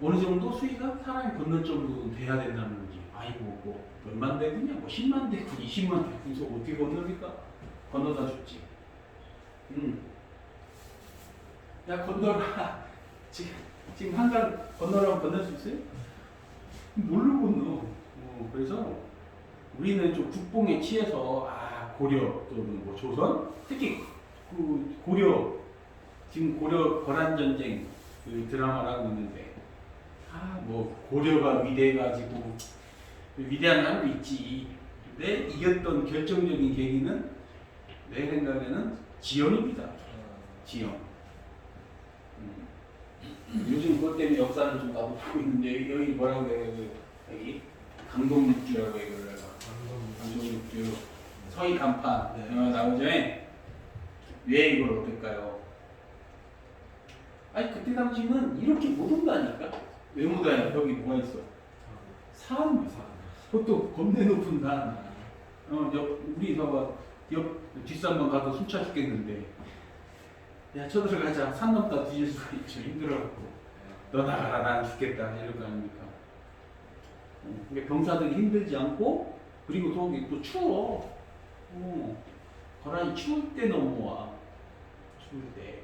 [SPEAKER 1] 어느 정도 수위가 사람이 건널 정도 돼야 된다는 거지. 아이고 뭐 몇만 대군이야, 뭐 10만 대군, 20만 대군에서 어떻게 건너니까 건너다 줬지. 야 건너라. 지금 한강 건너라면 건널 수 있어요? 뭘로 건너? 그래서 우리는 좀 국뽕에 취해서 고려 또는 뭐 조선, 특히 그 고려 지금 고려 거란 전쟁 그 드라마를 하고 있는데 뭐 고려가 위대해가지고 위대한 사람도 있지. 근데 이겼던 결정적인 계기는 내 생각에는 지형입니다. 지형. 요즘 그것 때문에 역사를 좀 나도 보고 있는데 여기 뭐라고 해요? 여기 강동육주라고 해요. 강동육주 서희 간판 나오죠? 왜 이걸 어떨까요? 아니 그때 당시는 이렇게 못 온다니까? 왜 못 와요? 여기 뭐가 있어? 산. 그것도 겁내 높은 산. 우리 옆 뒷산만 가도 숨차 죽겠는데. 야 쳐들어가자. 산 넘다 뒤질 수가 있죠. 힘들어갖고 너 나가라 난 죽겠다 이런 거 아닙니까? 그러니까 병사들이 힘들지 않고 그리고 또 추워. 거란이 추울 때 넘어와. 추울 때.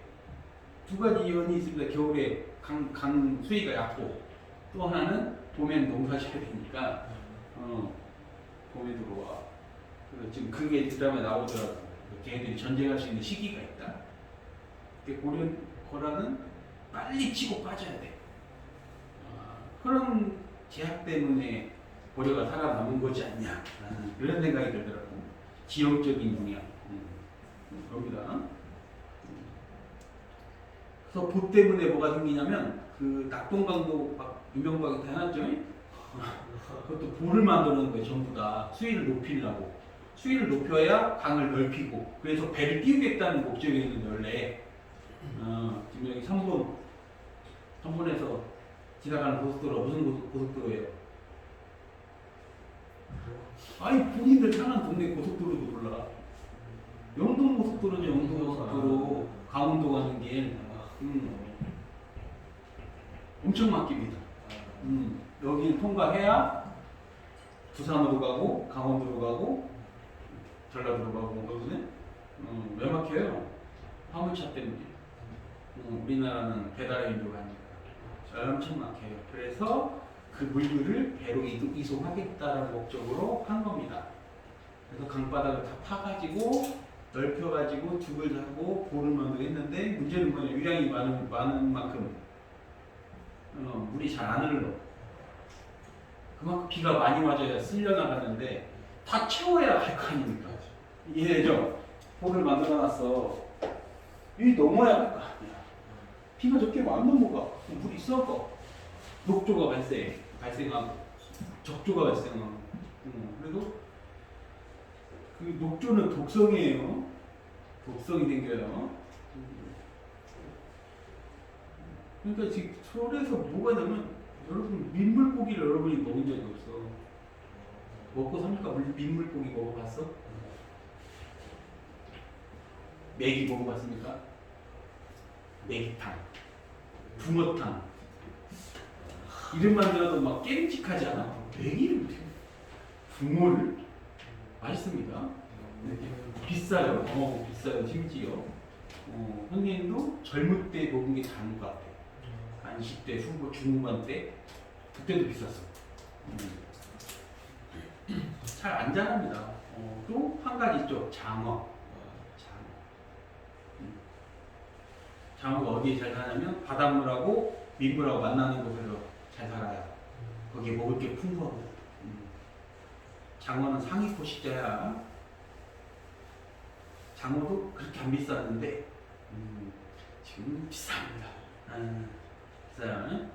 [SPEAKER 1] 두 가지 이유는 있습니다. 겨울에 강 수위가 얕고 또 하나는 봄엔 농사 지어야 되니까 봄에 들어와. 그래서 지금 그게 드라마에 나오더라고. 걔네들이 전쟁할 수 있는 시기가 있다. 고라는 빨리 치고 빠져야 돼. 그런 제약 때문에 고려가 살아남은 거지 않냐. 그런 생각이 들더라고. 지형적인 영향. 겁니다. 그래서 보 때문에 뭐가 생기냐면 그 낙동강도 막 유명하게 다 해놨죠. 그것도 보를 만드는 거예요. 전부 다 수위를 높이려고. 수위를 높여야 강을 넓히고. 그래서 배를 띄우겠다는 목적이었는데 원래 지금 여기 3번에서 지나가는 고속도로가 무슨 고속도로예요? 아니 본인들 사는 동네 고속도로도 몰라. 영동 고속도로죠. 영동 고속도로 강원도 가는 길. 엄청 막힙니다. 여기 통과해야 부산으로 가고 강원도로 가고 전라도로 가고 거거든요. 왜 막혀요? 화물차 때문에. 우리나라는 배달의 민족이 아니까 엄청 막혀요. 그래서 그 물류를 배로 이송하겠다는 목적으로 한 겁니다. 그래서 강바닥을 다 파가지고 넓혀가지고 죽을 하고 볼을 만들고 했는데 문제는 뭐냐 유량이 많은 만큼 물이 잘 안 흘러. 그만큼 비가 많이 맞아야 쓸려 나가는데 다 채워야 할 거 아닙니까? 이해되죠? 볼을 만들어놨어. 이 넘어야 할 거 아니야. 비가 적게 안 넘어가. 물이 썩어. 녹조가 발생하고 적조가 발생하고. 그래도 그 녹조는 독성이에요. 독성이 생겨요. 그러니까 지금 서울에서 뭐가 되면 여러분 민물고기를 여러분이 먹은 적이 없어. 먹고 삽니까? 민물고기 먹어봤어? 메기 먹어봤습니까? 메기탕, 붕어탕. 이름만 들어도 막 깨름직하지 않아? 메기를 붕어를 맛있습니다. 비싸요. 비싸요. 심지어. 선생님도 젊을 때 먹은 게 다른 것 같아. 한 20대 후보 중후반 때 그때도 비쌌어. 잘 안 자랍니다. 또 한 가지 있죠. 장어. 장어가 어디에 잘 사냐면 바닷물하고 민물하고 만나는 곳에서 잘 살아요. 거기에 먹을 게 풍부하고. 장어는 상위코 식자야. 장어도 그렇게 안 비쌌는데 지금 비쌉니다. 비싸요.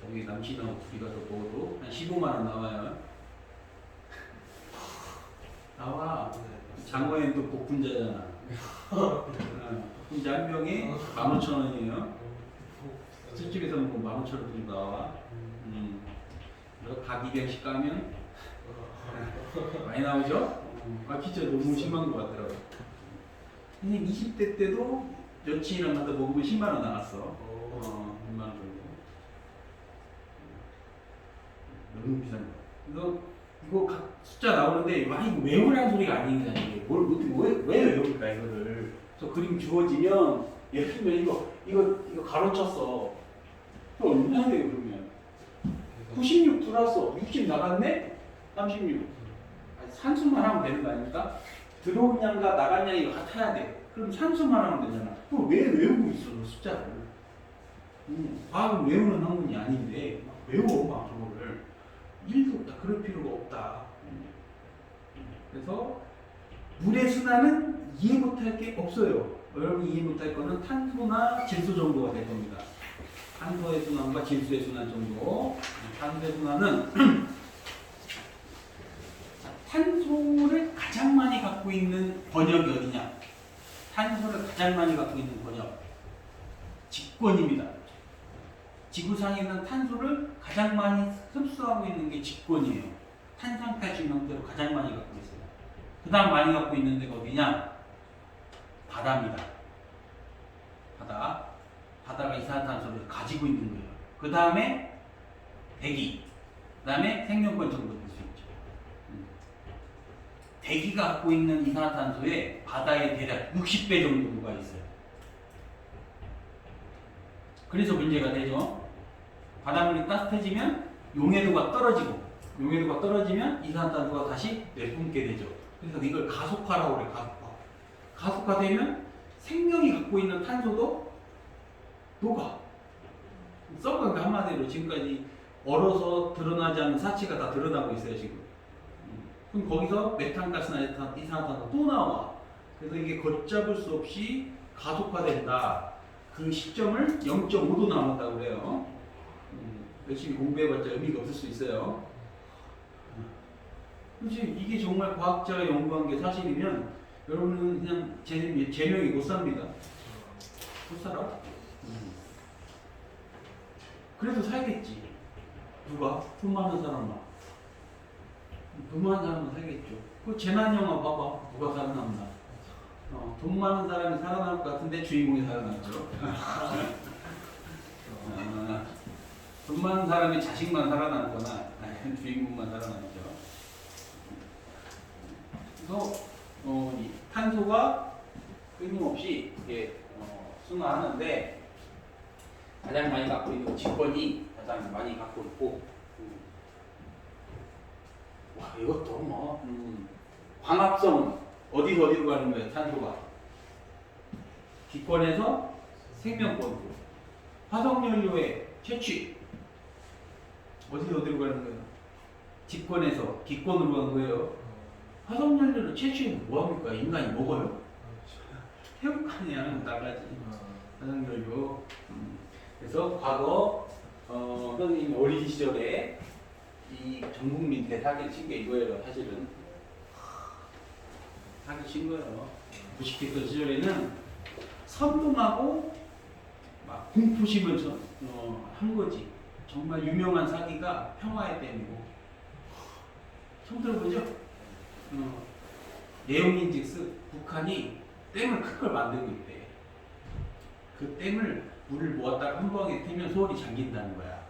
[SPEAKER 1] 여기 남친하고 둘이 가서 먹어도 한 15만 원 나와요. 나와. 장어에는 또 복분자잖아. 복분자 한 병에 15,000원이에요. 술집에서 먹으면 15,000원 정도 나와. 그래서 밥 200씩 까면 많이 나오죠? 진짜 너무 심한 것 같더라고요. 선생님 20대 때도 여친이랑 가서 먹으면 10만 원 나왔어. 10만 원 정도. 너무 비싼 거. 그래서 이거 각 숫자 나오는데 와 이거 외우라는 소리가 아니니까 이게 왜 외울까 이거를. 그래서 그림 주어지면 예를 들면 이거 가로쳤어. 그럼 얼마나 돼요 그러면? 96 들어왔어. 60 나갔네? 36. 산수만 하면 되는 거 아닙니까? 들어온 양과 나간 양이 같아야 돼. 그럼 산수만 하면 되잖아. 그럼 왜 외우고 있어, 숫자를? 과학은 외우는 학문이 아닌데, 막 외워, 막 저거를. 일도 없다. 그럴 필요가 없다. 그래서, 물의 순환은 이해 못할 게 없어요. 여러분이 이해 못할 거는 탄소나 질소 정도가 될 겁니다. 탄소의 순환과 질소의 순환 정도. 탄소의 순환은 탄소를 가장 많이 갖고 있는 번역이 어디냐? 탄소를 가장 많이 갖고 있는 번역. 직권입니다. 지구상에 있는 탄소를 가장 많이 흡수하고 있는 게 직권이에요. 탄산칼슘 형태로 가장 많이 갖고 있어요. 그 다음 많이 갖고 있는 데가 어디냐? 바다입니다. 바다가 이산화탄소를 가지고 있는 거예요. 그 다음에 대기, 그 다음에 생명권 정도 볼 수 있죠. 대기가 갖고 있는 이산화탄소에 바다의 대략 60배 정도가 있어요. 그래서 문제가 되죠. 바닷물이 따뜻해지면 용해도가 떨어지면 이산화탄소가 다시 내뿜게 되죠. 그래서 이걸 가속화라고 그래요. 가속화되면 생명이 갖고 있는 탄소도 녹아. 썩은 한마디로 지금까지 얼어서 드러나지 않는 사체가 다 드러나고 있어요 지금. 그럼 거기서 메탄가스나 이산화탄소가 또 나와. 그래서 이게 걷잡을 수 없이 가속화된다. 그 시점을 0.5도 남았다고 그래요. 열심히 공부해봤자 의미가 없을 수 있어요. 그렇지, 이게 정말 과학자가 연구한 게 사실이면 여러분은 그냥 제명이 못 삽니다. 못 살아. 그래도 살겠지. 누가? 돈 많은 사람만. 돈 많은 사람은 살겠죠. 그 재난 영화 봐봐. 누가 살아남나? 돈 많은 사람이 살아날 것 같은데 주인공이 살아남죠. 돈 많은 사람이 자식만 살아남거나 주인공만 살아남죠. 그래서 이 탄소가 끊임없이 이게 순화하는데 가장 많이 갖고 있는 직권이 가장 많이 갖고 있고, 와 이것도 뭐 광합성은 어디서 어디로 가는 거예요? 탄소가 기권에서 생명권으로. 화석연료의 채취 어디서 어디로 가는 거예요? 직권에서 기권으로 가는 거예요. 화석연료를 채취하면 뭐합니까? 인간이 먹어요. 태울 거 아니야. 나가지. 화석연료. 그래서 과거 선생님이 어린 시절에 이 전국민 대사기를 친 게 이거예요. 사실은 사기 친 거예요. 무식했던 시절에는 선동하고 막 공포심을 한 거지. 정말 유명한 사기가 평화의 댐이고. 처음 들어보죠? 내용인즉슨 북한이 댐을 큰 걸 만들고 있대. 그 댐을 물을 모았다가 한 방에 태면 소원이 잠긴다는 거야.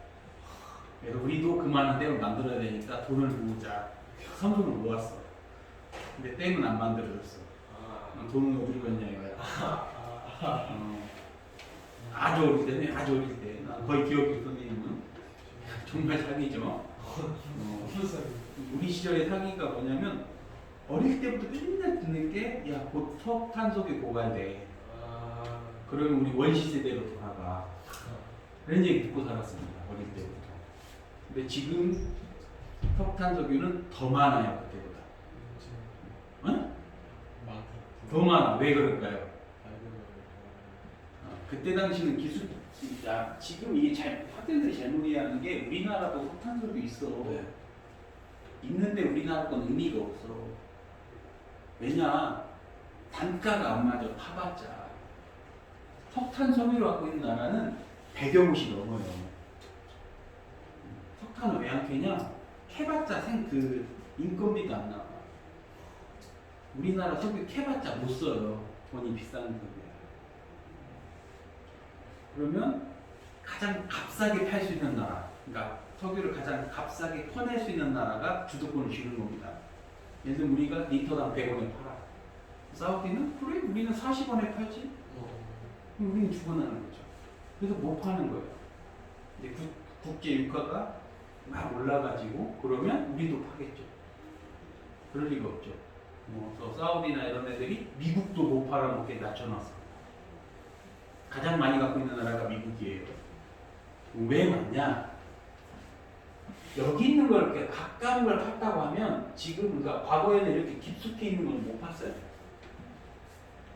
[SPEAKER 1] 그래서 우리도 그만한 댐을 만들어야 되니까 돈을 모으자. 성금을 모았어. 근데 댐은 안 만들어졌어. 돈은 어디로 갔냐 이거야. 아주 어릴 때네, 아주 어릴 때. 난 거의 기억이 선생님은 정말 사기죠. 우리 시절의 사기가 뭐냐면 어릴 때부터 맨날 듣는 게 야, 곧 석탄소비 고갈돼. 그러면 우리 원시 세대로 돌아가. 그런 얘기 듣고 살았습니다. 어릴 때부터. 근데 지금 석탄소비는 더 많아요, 그때보다. 응? 더 많아. 왜 그럴까요? 그때 당시는 기술, 진짜 지금 이게 학생들이 잘못 이해하는 게 우리나라도 석탄소비 있어.
[SPEAKER 2] 네.
[SPEAKER 1] 있는데 우리나라 건 의미가 없어. 왜냐? 단가가 안 맞아. 파봤자. 석탄 소비를 갖고 있는 나라는 100여 곳이 넘어요. 석탄을 왜 안 캐냐? 캐봤자 인건비가 안 나와. 우리나라 석유 캐봤자 못 써요. 돈이 비싼 석유야. 그러면 가장 값싸게 팔 수 있는 나라, 그러니까 석유를 가장 값싸게 퍼낼 수 있는 나라가 주도권을 쥐는 겁니다. 예를 들면 우리가 리터당 100원에 팔아. 사우디는 그래 우리는 40원에 팔지. 그럼 우리는 죽어나는 거죠. 그래서 못 파는 거예요. 근데 국제 유가가 막 올라가지고 그러면 우리도 파겠죠. 그럴 리가 없죠. 또 사우디나 이런 애들이 미국도 못 팔아먹게 낮춰놨어. 가장 많이 갖고 있는 나라가 미국이에요. 왜 맞냐? 여기 있는 걸 이렇게 가까운 걸 팠다고 하면 지금 그러니까 과거에는 이렇게 깊숙이 있는 걸 못 팠어요.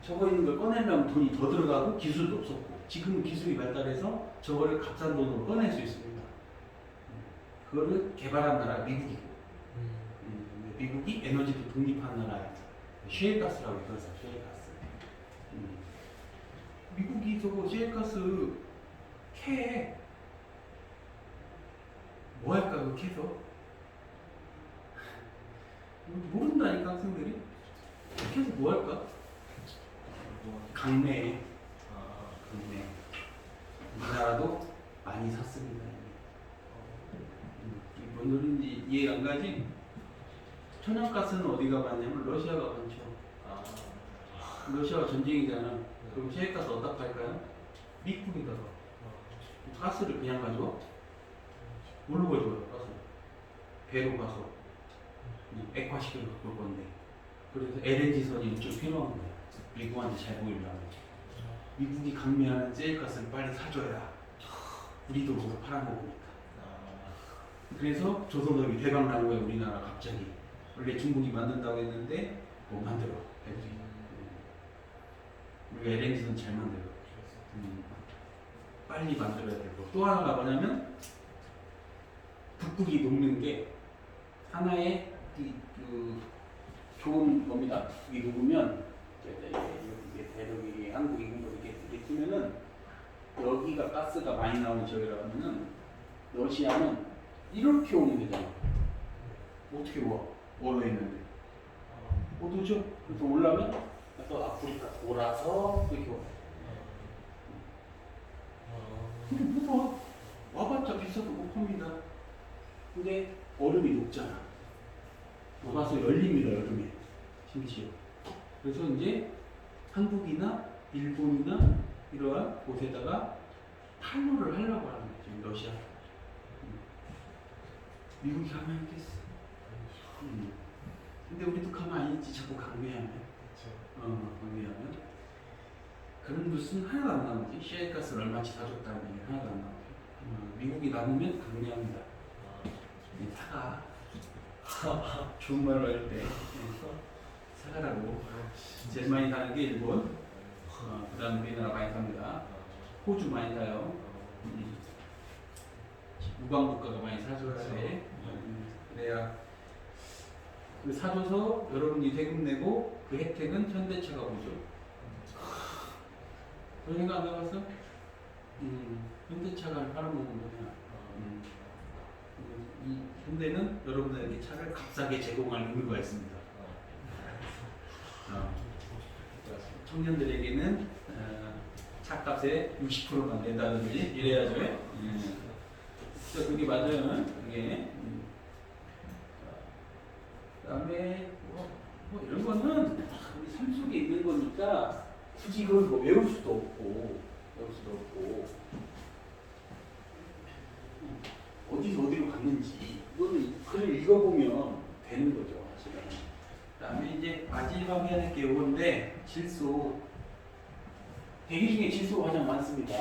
[SPEAKER 1] 저거 있는 걸 꺼내려면 돈이 더 들어가고 기술도 없었고 지금은 기술이 발달해서 저거를 값싼 돈으로 꺼낼 수 있습니다. 그거를 개발한 나라가 미국이고 미국이 에너지도 독립한 나라예요. 셰일가스라고 그러죠. 셰일가스. 미국이 저거 셰일가스 캐. 뭐 할까 그 캐서? 모른다니까 학생들이. 캐서 뭐 할까? 강매. 강매. 우리나라도 많이 샀습니다. 뭔 소리인지 이해가 안 가지? 천연가스는 어디가 많냐면 러시아가 많죠. 러시아가 전쟁이잖아. 그럼 셰일가스 어디다 팔까요? 미국에다가. 가스를 그냥 가져와? 뭘로 가져와요? 가스? 배로 가서 액화시켜서 볼 건데. 그래서 LNG선이 좀 필요한 거야. 미국한테 잘 보이려면. 미국이 강매하는 셰일가스를 빨리 사줘야 우리도 그거 팔아먹으니까. 그래서 조선업이 대박 난 거야. 우리나라 갑자기. 원래 중국이 만든다고 했는데 못 만들어. 우리가 LNG선 잘 만들어. 빨리 만들어야 되고. 또 하나가 뭐냐면 북극이 녹는 게 하나의 그 좋은 겁니다. 북극이 녹으면 이게 대륙이 한국 이군도 이렇게 뜨면은 여기가 가스가 많이 나오는 지역이라고 하면은 러시아는 이렇게 오면 되잖아. 어떻게 와? 얼어 있는데. 못 오죠? 그래서 올라면 또 아프리카 돌아서 이렇게 와. 근데 뭐 와봤자 비싸도 못 팝니다. 근데 얼음이 녹잖아. 녹아서 열립니다. 여름에. 심지어. 그래서 이제 한국이나 일본이나 이러한 곳에다가 판로를 하려고 하는 거죠. 러시아. 미국이 가만히 있겠어. 근데 우리도 가만히 있지. 자꾸 강매하면. 정리하면 그런 뉴스는 하나도 안 나오지. 시아가스를 얼마치 사줬다는 얘기 하나도 안 나오죠. 미국이 남으면 강요합니다. 사가. 좋은 말로 할 때 사가라고. 제일 많이 사는 게 일본. 그다음 우리나라 많이 삽니다. 호주 많이 사요. 우방국가가 많이 사줘야지. 그래야 그 사줘서 여러분이 세금 내고 그 혜택은 현대차가 보죠. 그런 생각 안 해봤어? 현대차가 팔아먹는 거냐. 이 현대는 여러분들에게 차를 값싸게 제공할 의무가 있습니다. 청년들에게는 차값의 60%만 낸다든지 이래야죠. 그게 맞아요. 그게. 그다음에 뭐 이런 거는 우리 삶 속에 있는 거니까 굳이 이걸 뭐 외울 수도 없고 어디서 어디로 갔는지 이거는 글을 읽어보면 되는 거죠. 사실은. 그다음에 이제 마지막 해야 될 게 이건데 질소. 대기 중에 질소가 가장 많습니다.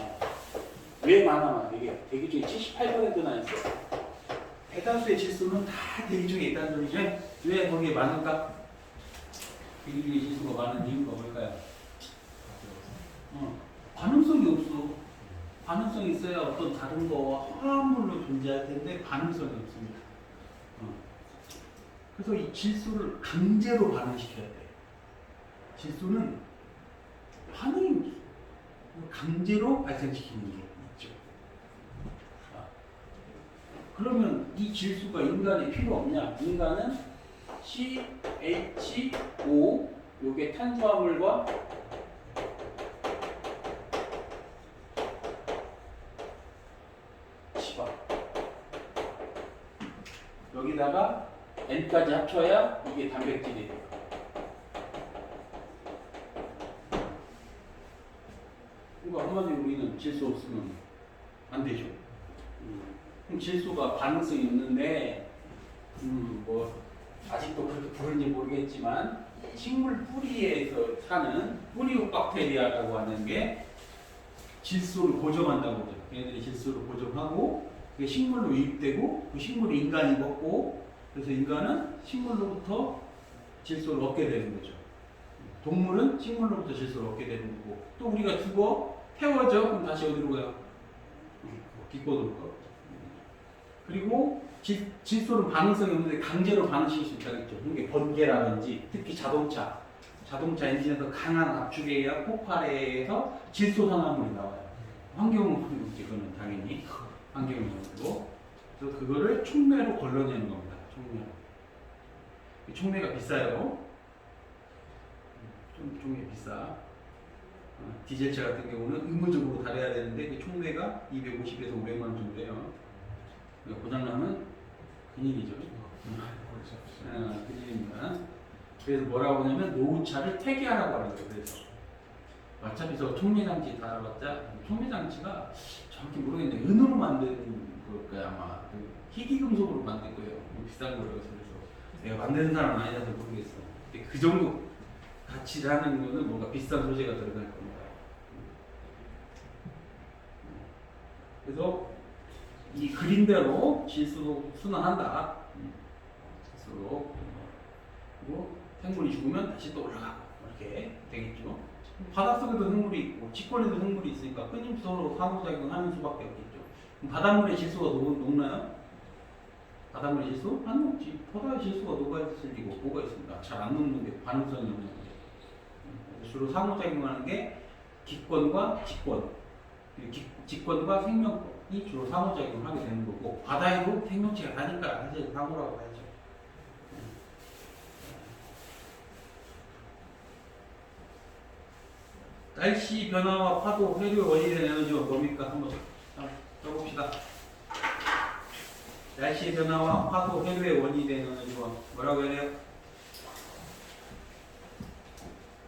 [SPEAKER 1] 왜 많아? 대기 중에 78%나 있어. 대다수의 질소는 다 대기 중에 있다는 소리죠. 왜 거기에 많을까? 대기 중에 질소가 많은 이유가 뭘까요? 반응성이 없어. 반응성이 있어야 어떤 다른 거와 화합물로 존재할 텐데 반응성이 없습니다. 그래서 이 질소를 강제로 반응시켜야 돼. 질소는 반응이 없어. 강제로 발생시키는 게 있죠. 그러면 이 질소가 인간에 필요 없냐? 인간은 CH5 요게 탄수화물과 지방 여기다가 N까지 합쳐야 이게 단백질이 돼요. 그러니까 한마디로 우리는 질소 없으면 안 되죠. 그럼 질소가 반응성이 있는데 뭐 아직도 그렇게 부른지 모르겠지만 식물 뿌리에서 사는 뿌리오박테리아라고 하는 게 질소를 고정한다고 그래요. 얘네들이 질소를 고정하고 그게 식물로 유입되고 그 식물을 인간이 먹고 그래서 인간은 식물로부터 질소를 얻게 되는 거죠. 동물은 식물로부터 질소를 얻게 되는 거고 또 우리가 죽어 태워져 그럼 다시 어디로 가요? 기권으로 가. 그리고 질소는 반응성이 없는데 강제로 반응시킬 수 있다겠죠. 그게 번개라든지 특히 자동차 엔진에서 강한 압축에 의한 폭발에 의해서 질소 산화물이 나와요. 환경오염이지 그거는 당연히 환경오염이고 그래서 그거를 촉매로 걸러내는 겁니다. 촉매가 비싸요. 촉매 비싸. 디젤차 같은 경우는 의무적으로 달아야 되는데 그 촉매가 250에서 500만 원 정도 돼요. 고장나면 큰일이죠. 큰일입니다. 그래서 뭐라고 하냐면 노후차를 폐기하라고 하는 거예요. 그래서 어차피 저 촉매장치 달아봤자 촉매장치가 정확히 모르겠는데 은으로 만든 걸 거야 아마. 그 희귀금속으로 만든 거예요. 비싼 거라서 그래서 내가 만드는 사람은 아니라서 모르겠어. 근데 그 정도 가치를 하는 거는 뭔가 비싼 소재가 들어갈 겁니다. 그래서 이 그림대로 질소도 순환한다. 질소로 그리고 생물이 죽으면 다시 또 올라가고 이렇게 되겠죠. 바닷속에도 생물이 있고 직권에도 생물이 있으니까 끊임없이 서로 상호작용하는 수밖에 없겠죠. 그럼 바닷물에 질소가 녹나요? 바닷물에 질소? 안 녹지. 바다에 질소가 녹아있을 리가 뭐가 있습니까? 잘 안 녹는 게 반응성이 없는 거죠. 주로 상호작용하는 게 기권과 직권, 직권과 생명권이 주로 상호작용을 하게 되는 거고 바다에도 생명체가 다니까 사실 상호라고 하죠. 날씨 변화와 파도, 해류 원인의 에너지가 뭡니까? 한번 써봅시다. 날씨 변화와 파도, 해류의 원인이 되는 에너지가 뭐라고 해야 돼요?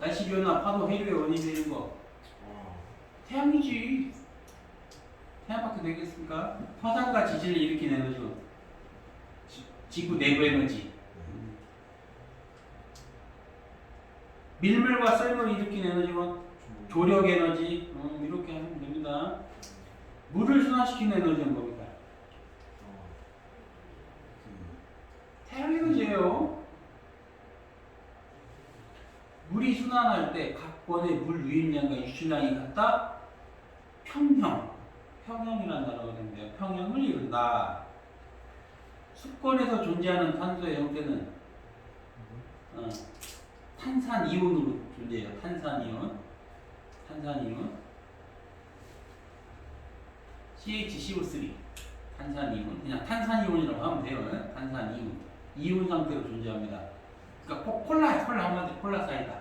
[SPEAKER 1] 날씨 변화, 파도, 해류의 원인이 되는 거 태양이지. 태양밖에 되겠습니까? 화산과 지진을 일으키는 에너지가 지구 내부 에너지. 밀물과 썰물을 일으키는 에너지는 조력 에너지. 이렇게 하면 됩니다. 물을 순환시키는 에너지는 뭡니까? 태양 에너지예요. 물이 순환할 때 각 건의 물 유입량과 유출량이 같다. 평형이라는 단어가 있는데요. 평형을 이룬다. 습권에서 존재하는 탄소의 형태는 탄산이온으로 존재해요. 탄산이온 CHCO3 탄산이온. 그냥 탄산이온이라고 하면 돼요. 탄산이온. 이온 상태로 존재합니다. 그러니까 콜라야. 한마디 콜라 사이다.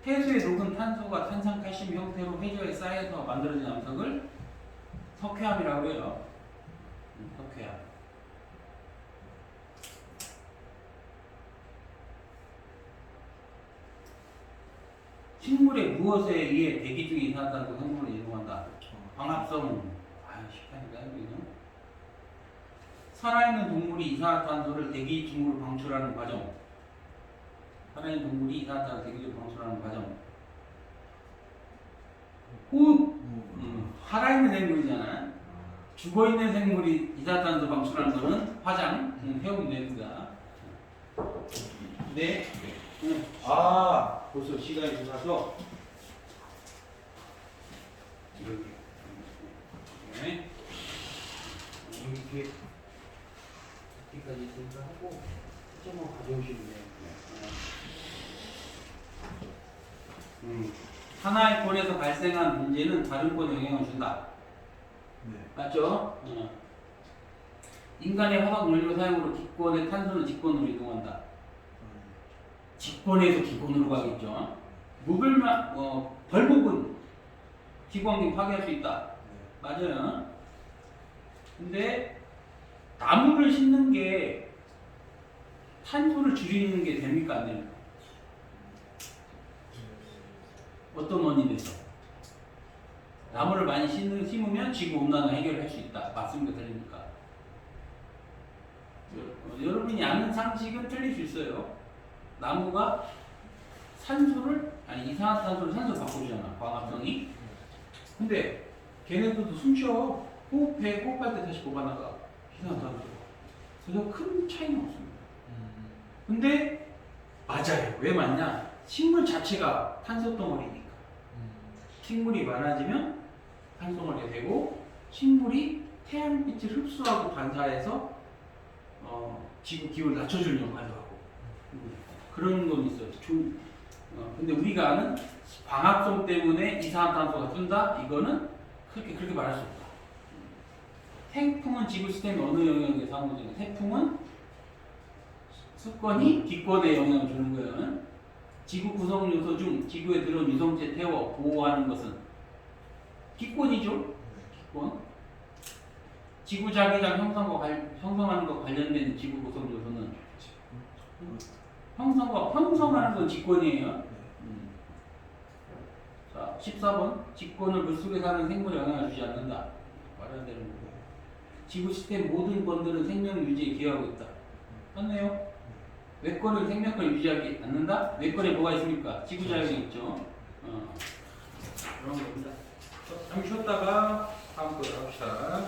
[SPEAKER 1] 해수에 녹은 탄소가 탄산칼슘 형태로 해저에 쌓여서 만들어진 암석을 석회암이라고 해요. 석회암. 식물의 무엇에 의해 대기 중에 이산화탄소 생물을 이동한다. 광합성. 쉽다니까 여기는. 살아있는 동물이 이산화탄소를 대기 중으로 방출하는 과정. 살아있는 동물이 이산화탄소를 대기 중으로 방출하는 과정. 호흡. 살아있는 생물이잖아. 죽어있는 생물이 이산화탄소 방출하는 거는 화장. 해오면 됩니다. 네. 벌써 시간이 지나서 이렇게 여기까지 있으니까 하고 점만 가져오시면 돼요. 하나의 권에서 발생한 문제는 다른 권에 영향을 준다.
[SPEAKER 2] 네.
[SPEAKER 1] 맞죠? 인간의 화학 연료 사용으로 기권의 탄소는 직권으로 이동한다. 직권에서 기권으로 가겠죠. 벌목은 기관기 파괴할 수 있다. 맞아요. 근데 나무를 심는 게 탄소를 줄이는 게 됩니까? 안 됩니까? 어떤 원인에서? 나무를 많이 심으면 지구온난화 해결할 수 있다. 맞습니까? 틀립니까? 여러분이 아는 상식은 틀릴 수 있어요. 나무가 이산화탄소를 산소로 바꿔주잖아. 광합성이. 근데 걔네들도 숨쉬어. 호흡할 때 다시 뽑아나가. 이산화탄소. 그래서 큰 차이는 없습니다. 근데 맞아요. 왜 맞냐? 식물 자체가 탄소 덩어리니까. 식물이 많아지면 탄소 덩어리가 되고, 식물이 태양빛을 흡수하고 반사해서 지구 기온을 낮춰주는 역할도 하고. 그런 건 있어요. 근데 우리가 아는 광합성 때문에 이산화탄소가 뜬다? 이거는 그렇게 말할 수 없다. 태풍은 지구 시스템에 어느 영역에 상호적이냐? 태풍은 습권이 기권에 영향을 주는 거예요. 지구 구성 요소 중 지구에 들어온 유성체 태워 보호하는 것은 기권이죠. 기권. 지구 자기장 형성하는 것 관련된 지구 구성 요소는 형성하는 건 직권이에요. 자, 14번. 직권은 물속에 사는 생물에 영향을 주지 않는다. 말이 안 되는 거고. 지구 시스템 모든 권들은 생명 유지에 기여하고 있다. 맞네요. 외권은 생명권을 유지하지 않는다? 외권에 뭐가 있습니까? 지구 자연이 있죠. 그런 겁니다. 잠시 쉬었다가 다음 거 합시다.